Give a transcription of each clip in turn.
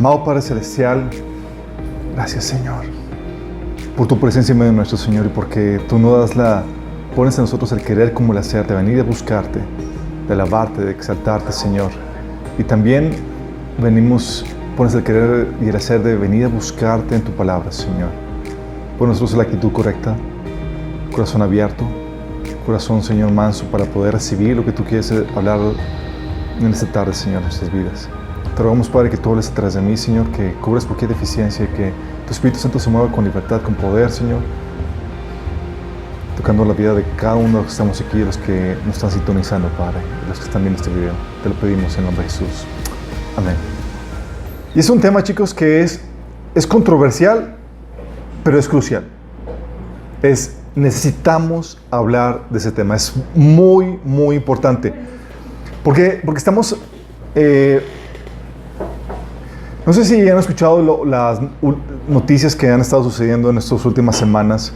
Amado Padre Celestial, gracias, Señor, por tu presencia en medio de nuestro, Señor, y porque tú pones en nosotros el querer como el hacer, de venir a buscarte, de alabarte, de exaltarte, Señor. Y también pones el querer y el hacer de venir a buscarte en tu palabra, Señor. Por nosotros la actitud correcta, corazón abierto, corazón, Señor, manso, para poder recibir lo que tú quieres hablar en esta tarde, Señor, en nuestras vidas. Te rogamos, Padre, que tú hables atrás de mí, Señor, que cubras cualquier deficiencia, que tu Espíritu Santo se mueva con libertad, con poder, Señor, tocando la vida de cada uno de los que estamos aquí, de los que nos están sintonizando, Padre, de los que están viendo este video. Te lo pedimos en el nombre de Jesús. Amén. Y es un tema, chicos, que es controversial, pero es crucial. Necesitamos hablar de ese tema. Es muy, muy importante. Porque estamos... no sé si han escuchado las noticias que han estado sucediendo en estas últimas semanas,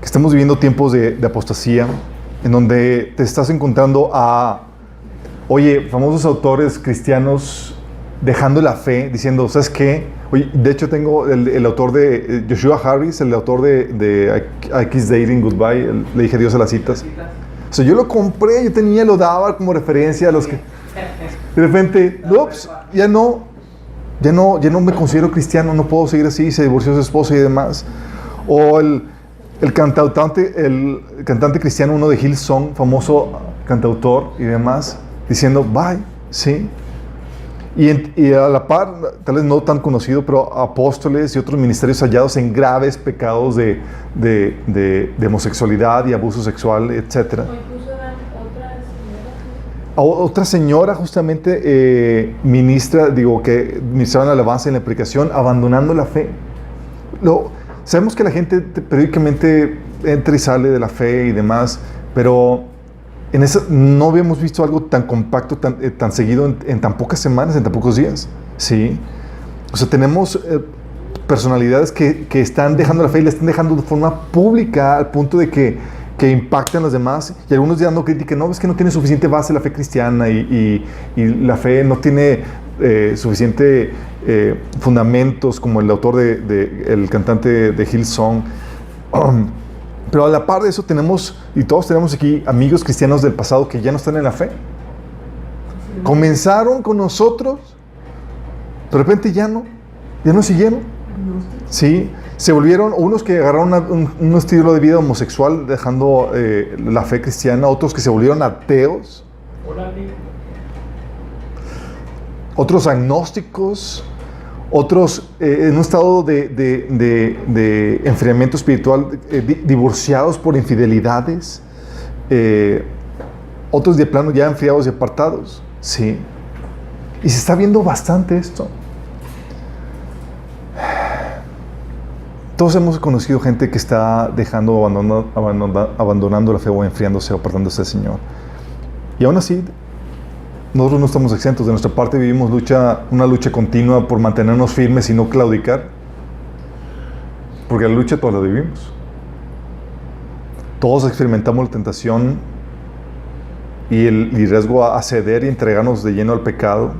que estamos viviendo tiempos de apostasía, en donde te estás encontrando famosos autores cristianos dejando la fe, diciendo, ¿sabes qué? Oye, de hecho tengo el autor de Joshua Harris, el autor de I Kiss Dating Goodbye, le dije adiós a las citas. O sea, yo lo compré, lo daba como referencia a los que... De repente, ups, ya no me considero cristiano, no puedo seguir así, se divorció su esposa y demás. O el cantante cristiano, uno de Hillsong, famoso cantautor y demás, diciendo, bye, ¿sí? Y a la par, tal vez no tan conocido, pero apóstoles y otros ministerios hallados en graves pecados de homosexualidad y abuso sexual, etc. Otra señora justamente que ministraba en la alabanza y en la predicación, abandonando la fe. Sabemos que la gente periódicamente entra y sale de la fe y demás, pero no habíamos visto algo tan compacto, tan seguido en tan pocas semanas, en tan pocos días. ¿Sí? O sea, tenemos personalidades que están dejando la fe y la están dejando de forma pública al punto de que impactan a los demás, y algunos dando crítica, no, es que no tiene suficiente base la fe cristiana y la fe no tiene suficiente fundamentos, como el autor el cantante de Hillsong. Pero a la par de eso todos tenemos aquí amigos cristianos del pasado que ya no están en la fe. Comenzaron con nosotros, de repente ya no siguieron. Sí, se volvieron unos que agarraron un estilo de vida homosexual dejando la fe cristiana, otros que se volvieron ateos, otros agnósticos, otros en un estado de enfriamiento espiritual, divorciados por infidelidades, otros de plano ya enfriados y apartados. Sí, y se está viendo bastante esto. Todos hemos conocido gente que está abandonando la fe o enfriándose o apartándose del Señor. Y aún así, nosotros no estamos exentos. De nuestra parte vivimos una lucha continua por mantenernos firmes y no claudicar. Porque la lucha todos la vivimos. Todos experimentamos la tentación y el riesgo a ceder y entregarnos de lleno al pecado,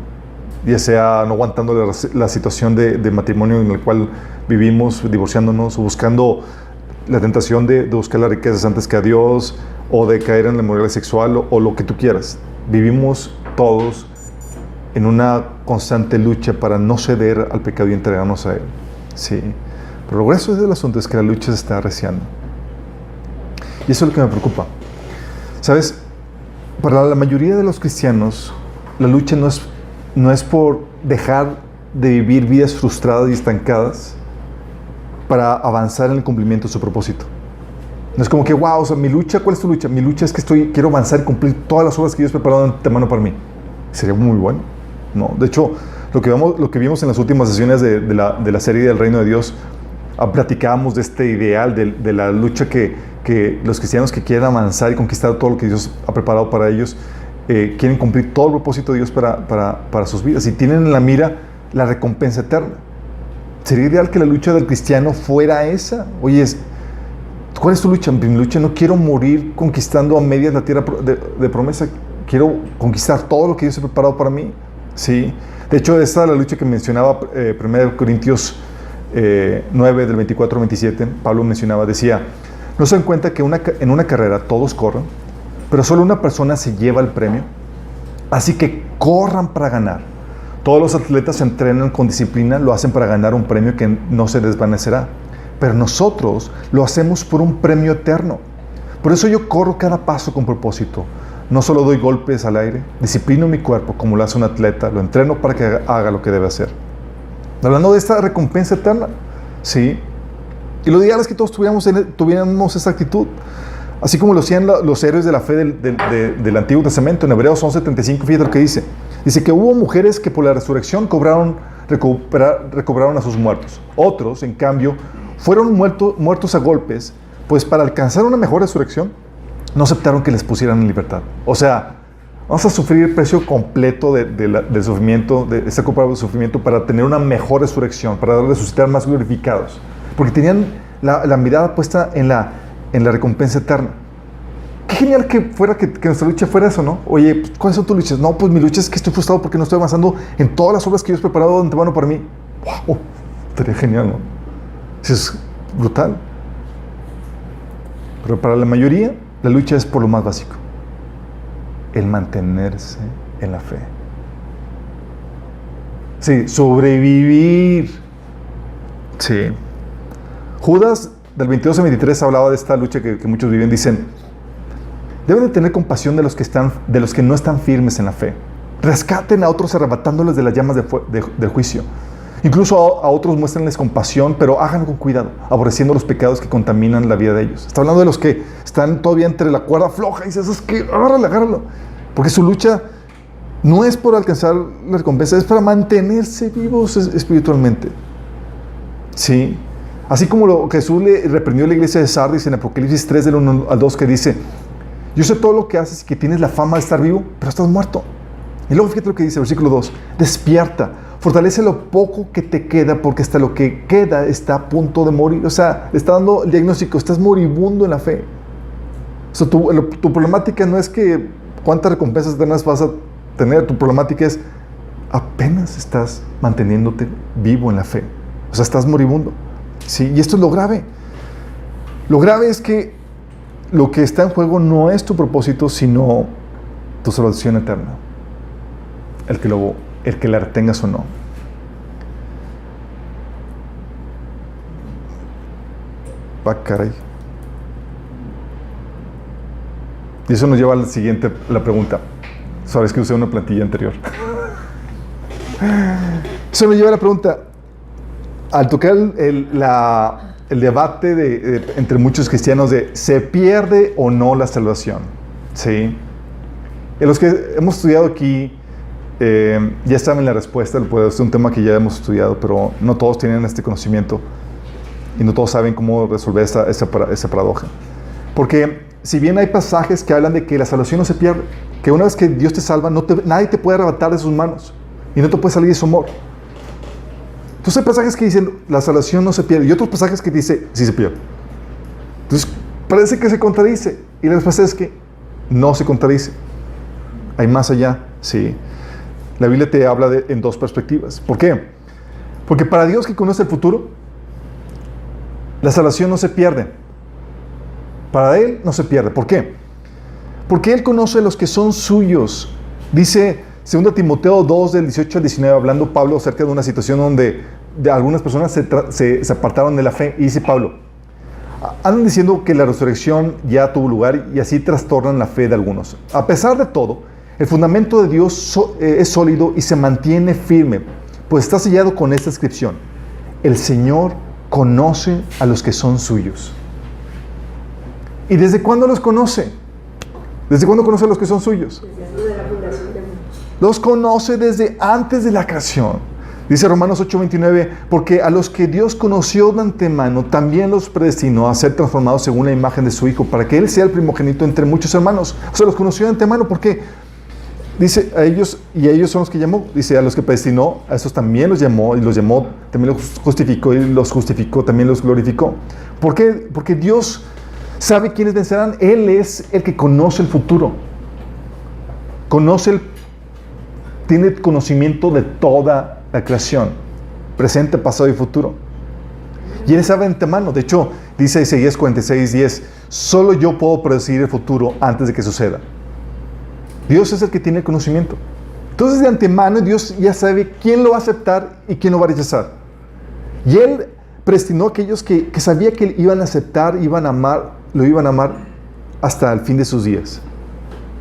ya sea no aguantando la situación de matrimonio en el cual vivimos, divorciándonos, o buscando la tentación de buscar las riquezas antes que a Dios, o de caer en la inmoralidad sexual, o lo que tú quieras. Vivimos todos en una constante lucha para no ceder al pecado y entregarnos a él. Sí. Pero lo grueso del asunto es que la lucha se está arreciando. Y eso es lo que me preocupa. ¿Sabes? Para la mayoría de los cristianos, la lucha no es por dejar de vivir vidas frustradas y estancadas para avanzar en el cumplimiento de su propósito. No es como que, wow, o sea, mi lucha, ¿cuál es tu lucha? Mi lucha es que quiero avanzar y cumplir todas las obras que Dios ha preparado de antemano para mí. Sería muy bueno, ¿no? De hecho, lo que vimos en las últimas sesiones de la serie del Reino de Dios, platicábamos de este ideal, de la lucha que los cristianos que quieren avanzar y conquistar todo lo que Dios ha preparado para ellos, quieren cumplir todo el propósito de Dios para sus vidas y tienen en la mira la recompensa eterna. Sería ideal que la lucha del cristiano fuera esa. Oye, ¿cuál es tu lucha? Mi lucha, no quiero morir conquistando a medias la tierra de promesa. Quiero conquistar todo lo que Dios ha preparado para mí. ¿Sí? De hecho, esta es la lucha que mencionaba 1 Corintios 9, del 24 al 27. Pablo mencionaba, decía, ¿no se dan cuenta que en una carrera todos corren, pero solo una persona se lleva el premio? Así que corran para ganar. Todos los atletas se entrenan con disciplina, lo hacen para ganar un premio que no se desvanecerá. Pero nosotros lo hacemos por un premio eterno. Por eso yo corro cada paso con propósito. No solo doy golpes al aire, disciplino mi cuerpo como lo hace un atleta, lo entreno para que haga lo que debe hacer. Hablando de esta recompensa eterna, ¿sí? Y lo ideal es que todos tuviéramos esa actitud. Así como lo hacían los héroes de la fe del Antiguo Testamento. En Hebreos 11:35, fíjate lo que dice. Dice que hubo mujeres que por la resurrección recobraron a sus muertos. Otros, en cambio, fueron muertos a golpes, pues para alcanzar una mejor resurrección, no aceptaron que les pusieran en libertad. O sea, vamos a sufrir el precio completo del sufrimiento, de este comparado sufrimiento, para tener una mejor resurrección, para resucitar más glorificados. Porque tenían la mirada puesta en la recompensa eterna. Qué genial que nuestra lucha fuera eso, ¿no? Oye, pues, ¿cuáles son tus luchas? No, pues mi lucha es que estoy frustrado porque no estoy avanzando en todas las obras que Dios ha preparado de antemano para mí. ¡Wow! Estaría genial, ¿no? Eso es brutal. Pero para la mayoría, la lucha es por lo más básico. El mantenerse en la fe. Sí, sobrevivir. Sí. Judas, del 22 al 23, hablaba de esta lucha que muchos viven. Dicen, deben de tener compasión de los que no están firmes en la fe. Rescaten a otros arrebatándoles de las llamas del juicio. Incluso a otros muéstrenles compasión, pero háganlo con cuidado, aborreciendo los pecados que contaminan la vida de ellos. Está hablando de los que están todavía entre la cuerda floja y dices, es que agárralo. Porque su lucha no es por alcanzar la recompensa, es para mantenerse vivos espiritualmente. Sí. Así como lo que Jesús le reprendió a la iglesia de Sardis en Apocalipsis 3, del 1 al 2, que dice, yo sé todo lo que haces y que tienes la fama de estar vivo, pero estás muerto. Y luego fíjate lo que dice, versículo 2, despierta, fortalece lo poco que te queda, porque hasta lo que queda está a punto de morir. O sea, le está dando el diagnóstico, estás moribundo en la fe. O sea, tu problemática no es que cuántas recompensas eternas vas a tener, tu problemática es apenas estás manteniéndote vivo en la fe. O sea, estás moribundo. Sí, y esto es lo grave. Lo grave es que lo que está en juego no es tu propósito, sino tu salvación eterna. El que la retengas o no. Caray. Y eso nos lleva a la pregunta. Sabes que usé una plantilla anterior. Eso nos lleva a la pregunta. Al tocar el debate entre muchos cristianos de ¿se pierde o no la salvación? ¿Sí? En los que hemos estudiado aquí, ya saben la respuesta. Es un tema que ya hemos estudiado, pero no todos tienen este conocimiento y no todos saben cómo resolver esa paradoja. Porque si bien hay pasajes que hablan de que la salvación no se pierde, que una vez que Dios te salva, nadie te puede arrebatar de sus manos y no te puede salir de su amor. Entonces hay pasajes que dicen la salvación no se pierde y otros pasajes que dicen sí se pierde. Entonces parece que se contradice y la respuesta es que no se contradice. Hay más allá, sí. La Biblia te habla en dos perspectivas. ¿Por qué? Porque para Dios que conoce el futuro, la salvación no se pierde. Para Él no se pierde. ¿Por qué? Porque Él conoce a los que son suyos. Dice 2 Timoteo 2, del 18 al 19, hablando Pablo acerca de una situación donde algunas personas se apartaron de la fe. Y dice Pablo, andan diciendo que la resurrección ya tuvo lugar y así trastornan la fe de algunos. A pesar de todo, el fundamento de Dios es sólido y se mantiene firme, pues está sellado con esta inscripción: el Señor conoce a los que son suyos. ¿Y desde cuándo los conoce? ¿Desde cuándo conoce a los que son suyos? Desde la fundación del mundo. Los conoce desde antes de la creación. Dice Romanos 8:29, porque a los que Dios conoció de antemano, también los predestinó a ser transformados según la imagen de su Hijo, para que Él sea el primogénito entre muchos hermanos. O sea, los conoció de antemano, ¿por qué? Dice a ellos, y a ellos son los que llamó. Dice a los que predestinó, a esos también los llamó, y los llamó, también los justificó, y los justificó, también los glorificó. ¿Por qué? Porque Dios sabe quiénes vencerán. Él es el que conoce el futuro. Conoce tiene conocimiento de toda la creación, presente, pasado y futuro. Y Él sabe de antemano. De hecho, dice Isaías 46:10, solo yo puedo predecir el futuro antes de que suceda. Dios es el que tiene el conocimiento. Entonces, de antemano, Dios ya sabe quién lo va a aceptar y quién lo va a rechazar. Y Él predestinó a aquellos que sabía que iban a aceptar, iban a amar, lo iban a amar hasta el fin de sus días.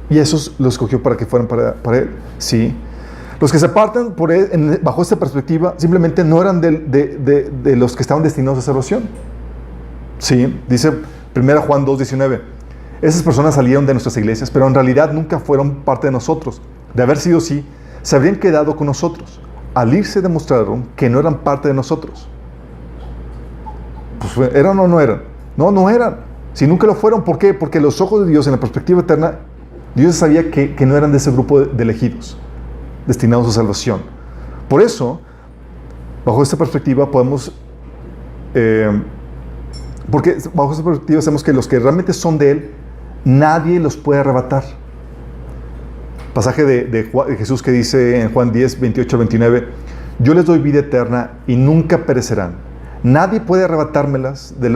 Y esos los escogió para que fueran para Él. Sí. Los que se apartan por Él, bajo esta perspectiva, simplemente no eran de los que estaban destinados a salvación. Sí. Dice 1 Juan 2:19. Esas personas salieron de nuestras iglesias, pero en realidad nunca fueron parte de nosotros. De haber sido así, se habrían quedado con nosotros. Al irse demostraron que no eran parte de nosotros. Pues, ¿eran o no eran? No, no eran. Si nunca lo fueron, ¿por qué? Porque los ojos de Dios, en la perspectiva eterna, Dios sabía que no eran de ese grupo de elegidos, destinados a salvación. Por eso, bajo esta perspectiva podemos... porque bajo esta perspectiva sabemos que los que realmente son de Él, nadie los puede arrebatar. Pasaje de Jesús que dice en Juan 10:28-29, yo les doy vida eterna y nunca perecerán. Nadie puede arrebatármelos de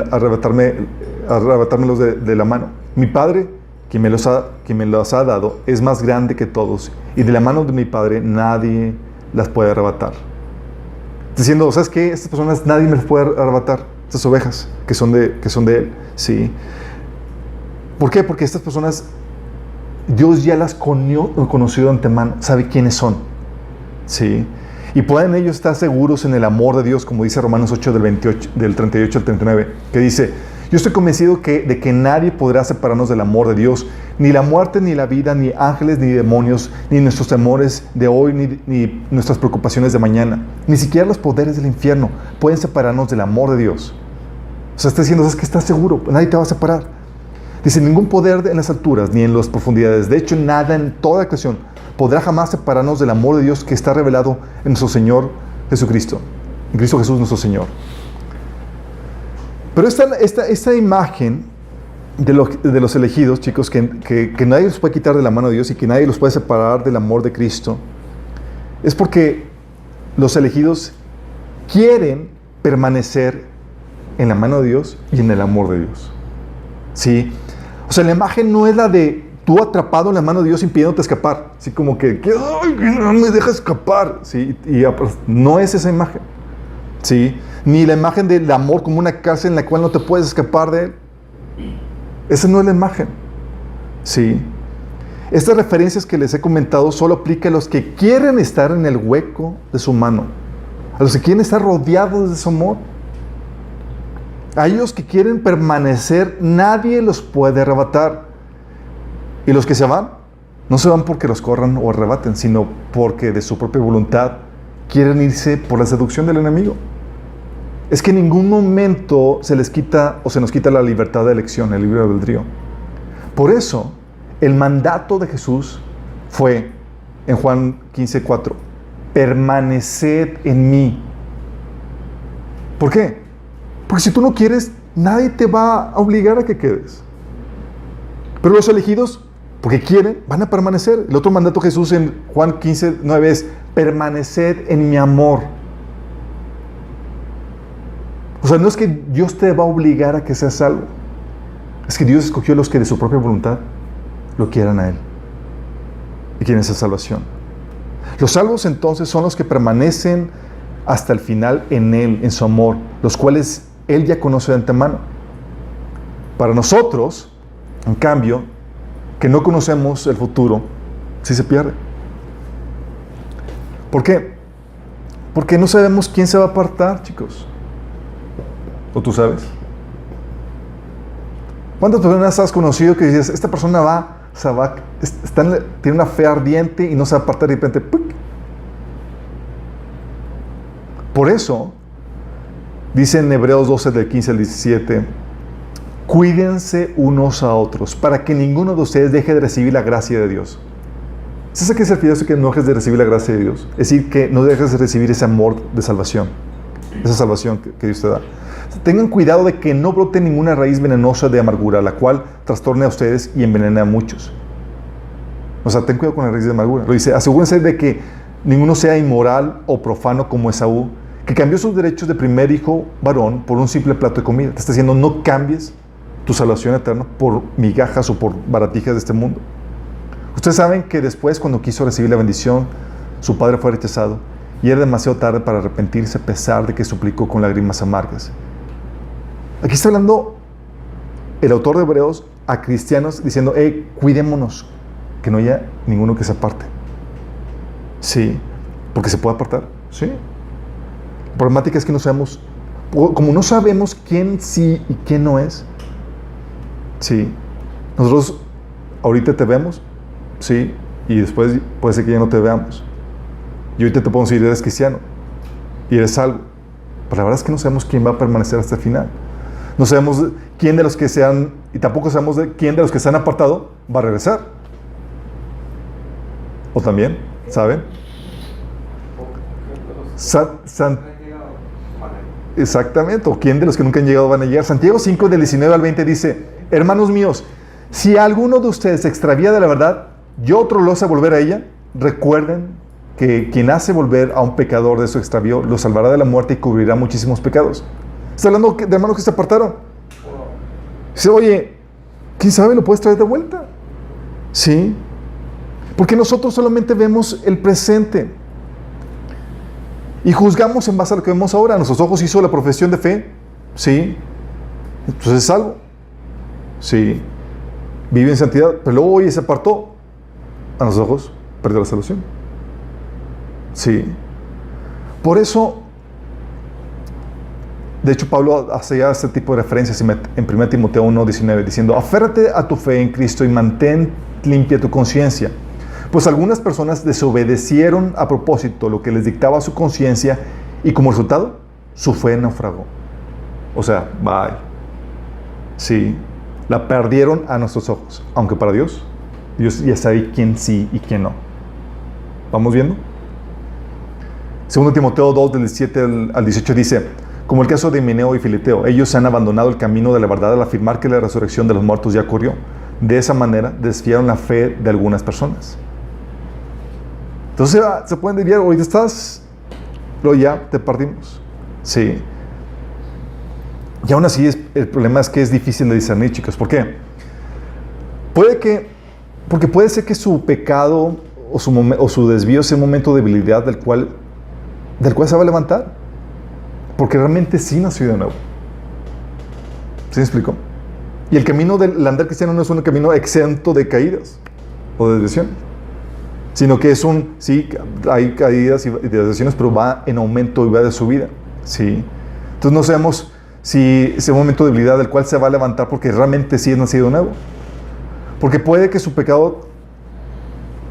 la mano. Mi Padre, quien me los ha dado, es más grande que todos, y de la mano de mi Padre nadie las puede arrebatar. Diciendo, ¿sabes qué? Estas personas nadie me las puede arrebatar. Estas ovejas que son de Él. ¿Sí? ¿Por qué? Porque estas personas Dios ya las conoció de antemano, sabe quiénes son. ¿Sí? Y pueden ellos estar seguros en el amor de Dios, como dice Romanos 8 del 38 al 39, que dice, yo estoy convencido de que nadie podrá separarnos del amor de Dios, ni la muerte, ni la vida, ni ángeles, ni demonios, ni nuestros temores de hoy, ni nuestras preocupaciones de mañana, ni siquiera los poderes del infierno pueden separarnos del amor de Dios. O sea, está diciendo, es que estás seguro, nadie te va a separar. Dice, ningún poder en las alturas, ni en las profundidades, de hecho nada en toda la creación, podrá jamás separarnos del amor de Dios que está revelado en nuestro Señor Jesucristo, en Cristo Jesús nuestro Señor. Pero esta imagen de los elegidos, chicos, que nadie los puede quitar de la mano de Dios y que nadie los puede separar del amor de Cristo, es porque los elegidos quieren permanecer en la mano de Dios y en el amor de Dios. ¿Sí? O sea, la imagen no es la de tú atrapado en la mano de Dios impidiéndote escapar. Así como que ¡ay, no me deja escapar! ¿Sí? Y no es esa imagen. ¿Sí? Ni la imagen del amor como una cárcel en la cual no te puedes escapar de Él. Esa no es la imagen. ¿Sí? Estas referencias que les he comentado solo aplica a los que quieren estar en el hueco de su mano. A los que quieren estar rodeados de su amor. A ellos que quieren permanecer, nadie los puede arrebatar. Y los que se van, no se van porque los corran o arrebaten, sino porque de su propia voluntad quieren irse por la seducción del enemigo. Es que en ningún momento se les quita o se nos quita la libertad de elección, el libre albedrío. Por eso, el mandato de Jesús fue, en Juan 15:4, permaneced en mí. ¿Por qué? Porque si tú no quieres, nadie te va a obligar a que quedes. Pero los elegidos, porque quieren, van a permanecer. El otro mandato de Jesús en Juan 15:9 es, permaneced en mi amor. O sea, no es que Dios te va a obligar a que seas salvo. Es que Dios escogió a los que de su propia voluntad lo quieran a Él. Y quieren esa salvación. Los salvos entonces son los que permanecen hasta el final en Él, en su amor, los cuales Él ya conoce de antemano. Para nosotros, en cambio, que no conocemos el futuro, sí se pierde. ¿Por qué? Porque no sabemos quién se va a apartar, chicos. ¿O tú sabes? ¿Cuántas personas has conocido que dices, esta persona tiene una fe ardiente y no se va a apartar y de repente, ¡puc! Por eso, dice en Hebreos 12, del 15 al 17, cuídense unos a otros, para que ninguno de ustedes deje de recibir la gracia de Dios. ¿Sabes qué significa eso, que no dejes de recibir la gracia de Dios? Es decir, que no dejes de recibir ese amor de salvación, esa salvación que Dios te da. Tengan cuidado de que no brote ninguna raíz venenosa de amargura, la cual trastorne a ustedes y envenene a muchos. O sea, ten cuidado con la raíz de amargura. Lo dice, asegúrense de que ninguno sea inmoral o profano como Esaú, que cambió sus derechos de primer hijo varón por un simple plato de comida. Te está diciendo, no cambies tu salvación eterna por migajas o por baratijas de este mundo. Ustedes saben que después, cuando quiso recibir la bendición, su padre fue rechazado y era demasiado tarde para arrepentirse a pesar de que suplicó con lágrimas amargas. Aquí está hablando el autor de Hebreos a cristianos diciendo, cuidémonos, que no haya ninguno que se aparte. Sí, porque se puede apartar, sí. La problemática es que no sabemos, como no sabemos quién sí y quién no es, sí. Nosotros ahorita te vemos, sí, y después puede ser que ya no te veamos. Y ahorita te podemos decir, eres cristiano y eres salvo. Pero la verdad es que no sabemos quién va a permanecer hasta el final. No sabemos quién de los que se han, y tampoco sabemos quién de los que se han apartado va a regresar. O también, ¿saben? Exactamente, o quién de los que nunca han llegado van a llegar. Santiago 5, del 19 al 20 dice, hermanos míos, si alguno de ustedes se extravía de la verdad y otro lo hace volver a ella, recuerden que quien hace volver a un pecador de su extravío lo salvará de la muerte y cubrirá muchísimos pecados. Está hablando de hermanos que se apartaron. Dice, oye, ¿quién sabe lo puedes traer de vuelta? Sí. Porque nosotros solamente vemos el presente y juzgamos en base a lo que vemos ahora. Nuestros ojos hizo la profesión de fe. Sí. Entonces es salvo. Sí. Vive en santidad. Pero luego, oye, se apartó. A los ojos perdió la salvación. Sí. Por eso, de hecho, Pablo hace ya este tipo de referencias en 1 Timoteo 1:19, diciendo, aférrate a tu fe en Cristo y mantén limpia tu conciencia. Pues algunas personas desobedecieron a propósito lo que les dictaba su conciencia y como resultado, su fe naufragó. O sea, bye. Sí. La perdieron a nuestros ojos. Aunque para Dios, Dios ya sabe quién sí y quién no. ¿Vamos viendo? 2 Timoteo 2, del 17 al 18 dice, como el caso de Himeneo y Fileteo, ellos han abandonado el camino de la verdad al afirmar que la resurrección de los muertos ya ocurrió. De esa manera desviaron la fe de algunas personas. Entonces se pueden desviar, ahorita estás, pero ya te partimos. Sí. Y aún así el problema es que es difícil de discernir, chicos. ¿Por qué? Porque puede ser que su pecado o su desvío sea un momento de debilidad del cual se va a levantar. Porque realmente sí nació de nuevo. ¿Sí me explico? Y el camino del andar cristiano no es un camino exento de caídas o de desviaciones, sino que es sí, hay caídas y desviaciones, pero va en aumento y va de subida. ¿Sí? Entonces no sabemos si es un momento de debilidad del cual se va a levantar porque realmente sí es nacido de nuevo. Porque puede que su pecado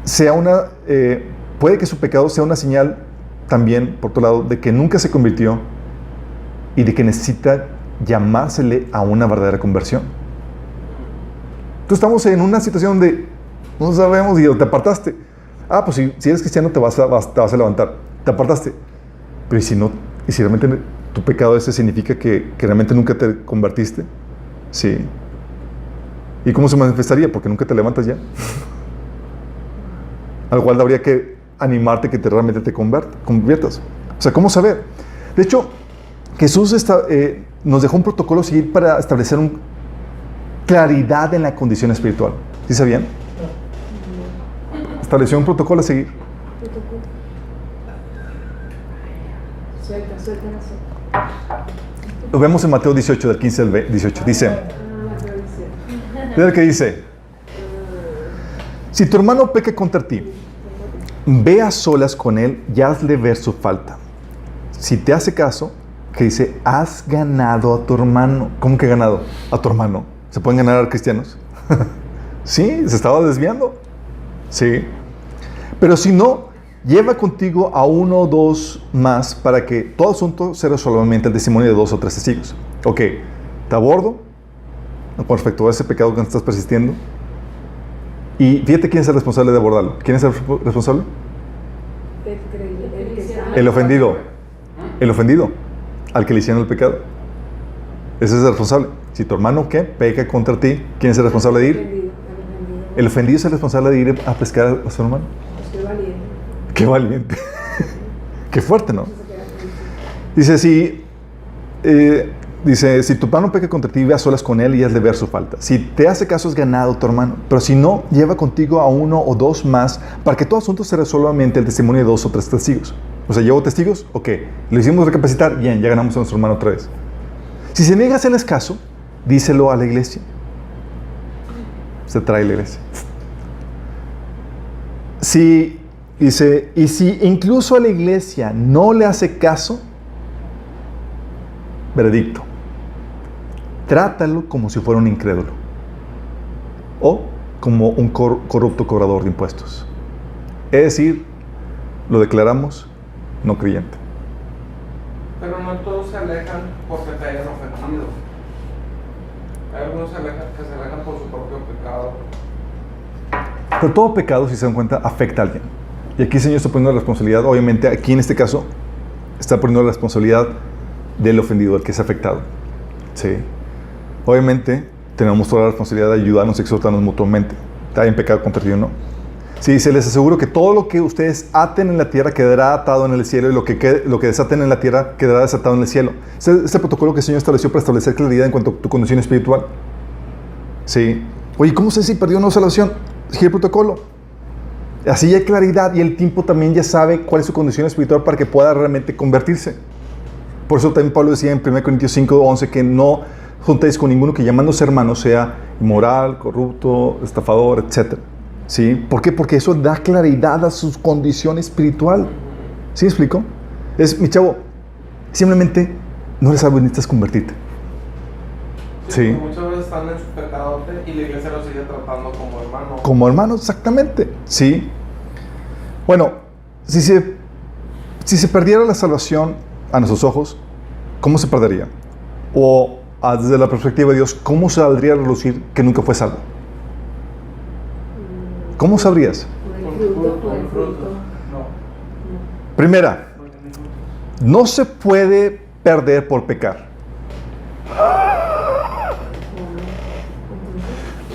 sea una señal también, por otro lado, de que nunca se convirtió y de que necesita llamársele a una verdadera conversión. Entonces estamos en una situación donde no sabemos y te apartaste. Pues si eres cristiano te vas a levantar. Te apartaste. Pero ¿y si realmente tu pecado ese significa que realmente nunca te convertiste? Sí. ¿Y cómo se manifestaría? Porque nunca te levantas ya. Al cual habría que animarte que realmente te conviertas. O sea, ¿cómo saber? De hecho, Jesús nos dejó un protocolo a seguir para establecer claridad en la condición espiritual. ¿Sí sabían? Estableció un protocolo a seguir. Lo vemos en Mateo 18, del 15 al 18. Dice, mira que dice, si tu hermano peca contra ti, ve a solas con él y hazle ver su falta. Si te hace caso, que dice, has ganado a tu hermano. ¿Cómo que ganado? A tu hermano. ¿Se pueden ganar a cristianos? Sí, se estaba desviando. Sí. Pero si no, lleva contigo a uno o dos más para que todo asunto sea solamente el testimonio de 2 o 3 testigos. Ok, te abordo con respecto a ese pecado que estás persistiendo. Y fíjate quién es el responsable de abordarlo. ¿Quién es el responsable? El ofendido. El ofendido. Al que le hicieron el pecado. Ese es el responsable. Si tu hermano, ¿qué? Peca contra ti, ¿quién es el responsable de ir? El ofendido es el responsable de ir a pescar a su hermano. Qué valiente. Qué fuerte, ¿no? Dice, si tu hermano peca contra ti, ve a solas con él y hazle ver su falta. Si te hace caso, es ganado tu hermano. Pero si no, lleva contigo a uno o dos más para que todo asunto se resuelva mediante el testimonio de 2 o 3 testigos. O sea, ¿llevo testigos? Ok. ¿Lo hicimos recapacitar? Bien, ya ganamos a nuestro hermano otra vez. Si se niega a hacerles caso, díselo a la iglesia. Se trae la iglesia. Dice, y si incluso a la iglesia no le hace caso, veredicto, trátalo como si fuera un incrédulo o como un corrupto cobrador de impuestos. Es decir, lo declaramos no creyente. Pero no todos se alejan porque te hayan ofendido. Hay algunos que se alejan por su propio pecado. Pero todo pecado, si se dan cuenta, afecta a alguien. Y aquí el Señor está poniendo la responsabilidad. Obviamente, aquí en este caso, está poniendo la responsabilidad del ofendido, el que es afectado. Sí. Obviamente, tenemos toda la responsabilidad de ayudarnos y exhortarnos mutuamente. ¿Hay en pecado contra ti o no? Sí, se les aseguro que todo lo que ustedes aten en la tierra quedará atado en el cielo, y lo que desaten en la tierra quedará desatado en el cielo. Este protocolo que el Señor estableció para establecer claridad en cuanto a tu condición espiritual. Sí. Oye, ¿cómo sé si perdió o no salvación? Sigue el protocolo. Así ya hay claridad y el tiempo también ya sabe cuál es su condición espiritual para que pueda realmente convertirse. Por eso también Pablo decía en 1 Corintios 5:11 que no juntéis con ninguno que llamándose hermano sea inmoral, corrupto, estafador, etc. ¿Sí? ¿Por qué? Porque eso da claridad a su condición espiritual. ¿Sí me explico? Mi chavo, simplemente no eres algo, necesitas convertirte. Sí. Muchas veces están en su pecado y la iglesia los sigue tratando como hermanos. Como hermanos, exactamente. Sí. Bueno, si se perdiera la salvación a nuestros ojos, ¿cómo se perdería? O desde la perspectiva de Dios, ¿cómo saldría a relucir que nunca fue salvo? ¿Cómo sabrías? Con fruto. No. Primera, no se puede perder por pecar.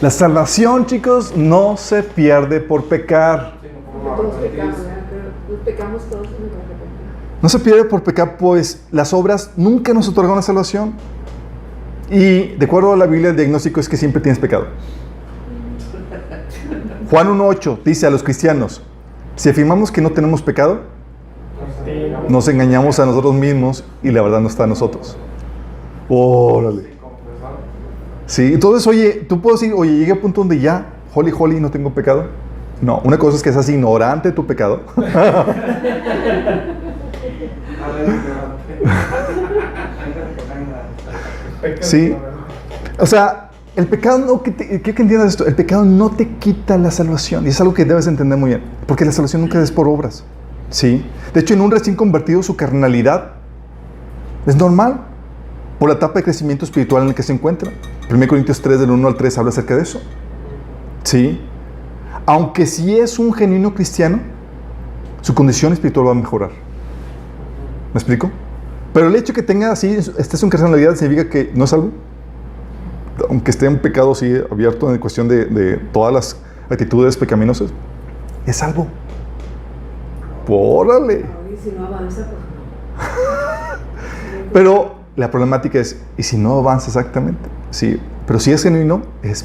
La salvación, chicos, no se pierde por pecar. Pecamos todos. No se pierde por pecar, pues las obras nunca nos otorgan la salvación. Y de acuerdo a la Biblia, el diagnóstico es que siempre tienes pecado. Juan 1:8 dice a los cristianos: si afirmamos que no tenemos pecado, nos engañamos a nosotros mismos y la verdad no está en nosotros. Órale. Sí, entonces, oye, tú puedes decir, oye, llegué a punto donde ya, holy, no tengo pecado. No, una cosa es que seas ignorante de tu pecado. Sí, o sea, el pecado no, quiero que entiendas esto, el pecado no te quita la salvación, y es algo que debes entender muy bien, porque la salvación nunca es por obras. Sí, de hecho, en un recién convertido, su carnalidad es normal por la etapa de crecimiento espiritual en la que se encuentra. 1 Corintios 3, del 1 al 3, habla acerca de eso. Sí. Aunque si es un genuino cristiano, su condición espiritual va a mejorar. ¿Me explico? Pero el hecho de que tenga así, esté en carnalidad, significa que no es salvo. Aunque esté en pecado así abierto en cuestión de todas las actitudes pecaminosas, es salvo. ¡Órale! Y si no avanza, pues no. Pero la problemática es, ¿y si no avanza exactamente? Sí, pero si es genuino,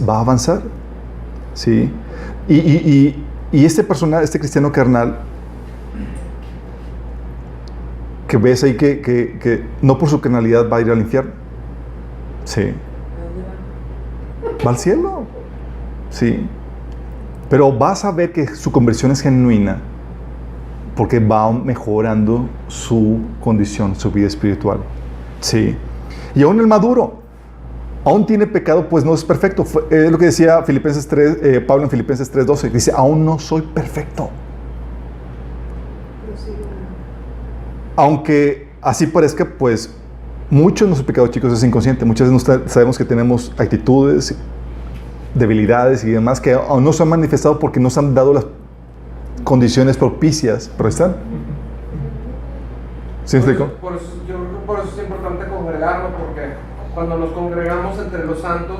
va a avanzar. Sí. Y este cristiano carnal, que ves ahí que no por su carnalidad va a ir al infierno. Sí. Va al cielo. Sí. Pero vas a ver que su conversión es genuina porque va mejorando su condición, su vida espiritual. Sí. Y aún el maduro, aún tiene pecado, pues no es perfecto. Es lo que decía Filipenses 3, Pablo en Filipenses 3:12. Dice, aún no soy perfecto. Aunque así parezca, pues muchos de nuestros pecados, chicos, es inconsciente. Muchas veces sabemos que tenemos actitudes, debilidades y demás que aún no se han manifestado porque no se han dado las condiciones propicias, pero están. ¿Sí me explico? Por eso es importante congregarnos, porque cuando nos congregamos entre los santos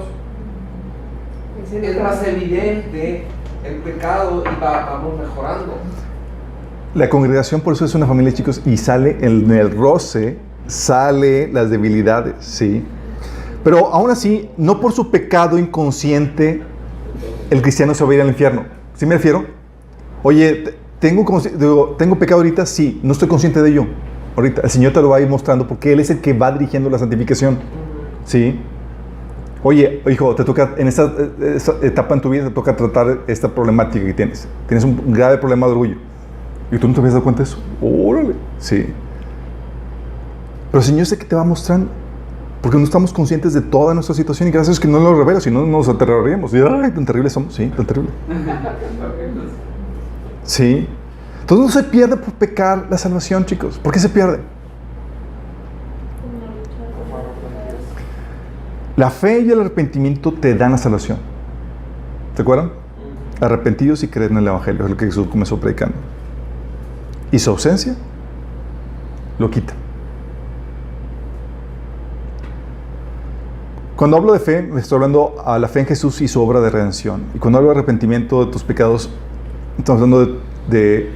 es más evidente el pecado y vamos mejorando. La congregación por eso es una familia, chicos, y sale en el roce, sale las debilidades, ¿sí? Pero aún así, no por su pecado inconsciente el cristiano se va a ir al infierno. ¿Sí me refiero? Oye, ¿tengo pecado ahorita? Sí, no estoy consciente de ello. Ahorita, el Señor te lo va a ir mostrando porque Él es el que va dirigiendo la santificación. ¿Sí? Oye, hijo, te toca, en esta etapa en tu vida, te toca tratar esta problemática que tienes. Tienes un grave problema de orgullo. ¿Y tú no te habías dado cuenta de eso? ¡Órale! Sí. Pero el Señor es el que te va mostrando. Porque no estamos conscientes de toda nuestra situación y gracias a Dios que no lo revela, si no nos aterraríamos. Y, ¡ay, tan terribles somos! Sí, tan terrible. Sí. Entonces no se pierde por pecar la salvación, chicos. ¿Por qué se pierde? La fe y el arrepentimiento te dan la salvación. ¿Se acuerdan? Arrepentidos y creer en el Evangelio, es lo que Jesús comenzó predicando. Y su ausencia lo quita. Cuando hablo de fe, me estoy hablando a la fe en Jesús y su obra de redención. Y cuando hablo de arrepentimiento de tus pecados, estamos hablando de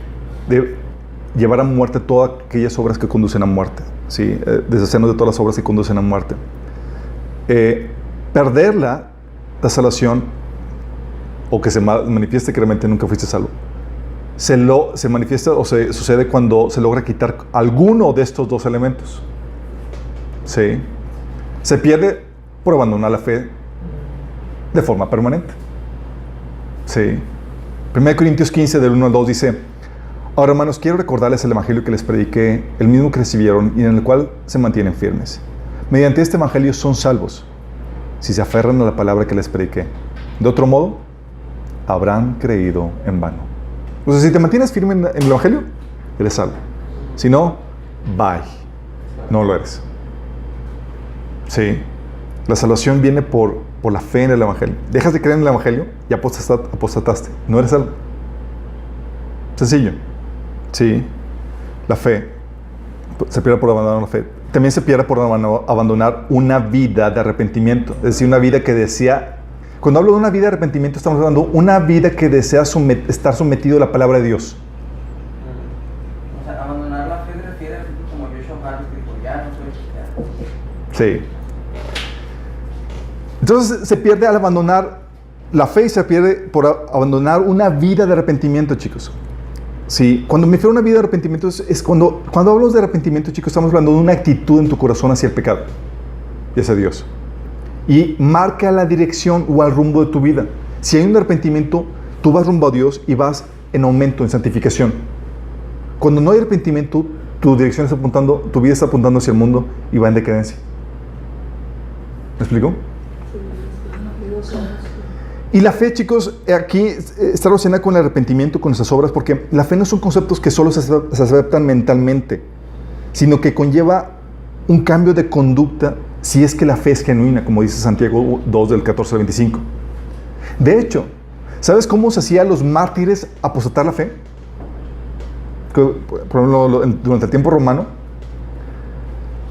llevar a muerte todas aquellas obras que conducen a muerte. ¿Sí? Deshacernos de todas las obras que conducen a muerte. Perder la salvación o que se manifieste que realmente nunca fuiste salvo. Se manifiesta o se sucede cuando se logra quitar alguno de estos dos elementos. ¿Sí? Se pierde por abandonar la fe de forma permanente. ¿Sí? 1 Corintios 15, del 1 al 2 dice: ahora, hermanos, quiero recordarles el evangelio que les prediqué, el mismo que recibieron y en el cual se mantienen firmes. Mediante este evangelio son salvos, si se aferran a la palabra que les prediqué. De otro modo, habrán creído en vano. O sea, si te mantienes firme en el evangelio, eres salvo. Si no, bye. No lo eres. Sí. La salvación viene por la fe en el evangelio. Dejas de creer en el evangelio y apostataste. No eres salvo. Sencillo. Sí. La fe se pierde por abandonar la fe. También se pierde por abandonar una vida de arrepentimiento. Es decir, una vida que desea... Cuando hablo de una vida de arrepentimiento, estamos hablando de una vida que desea estar sometido a la palabra de Dios. O sea, abandonar la fe se refiere como Joshua Harris, que dijo, ya no soy cristiano. Sí. Entonces se pierde al abandonar la fe y se pierde por abandonar una vida de arrepentimiento, chicos. Sí, cuando me refiero a una vida de arrepentimiento es cuando hablamos de arrepentimiento, chicos, estamos hablando de una actitud en tu corazón hacia el pecado y hacia Dios. Y marca la dirección o el rumbo de tu vida. Si hay un arrepentimiento, tú vas rumbo a Dios y vas en aumento, en santificación. Cuando no hay arrepentimiento, tu dirección está apuntando, tu vida está apuntando hacia el mundo y va en decadencia. ¿Me explico? Y la fe, chicos, aquí está relacionada con el arrepentimiento, con nuestras obras, porque la fe no son conceptos que solo se aceptan mentalmente, sino que conlleva un cambio de conducta si es que la fe es genuina, como dice Santiago 2 del 14 al 25. De hecho, ¿sabes cómo se hacía a los mártires apostatar la fe? Por ejemplo, durante el tiempo romano,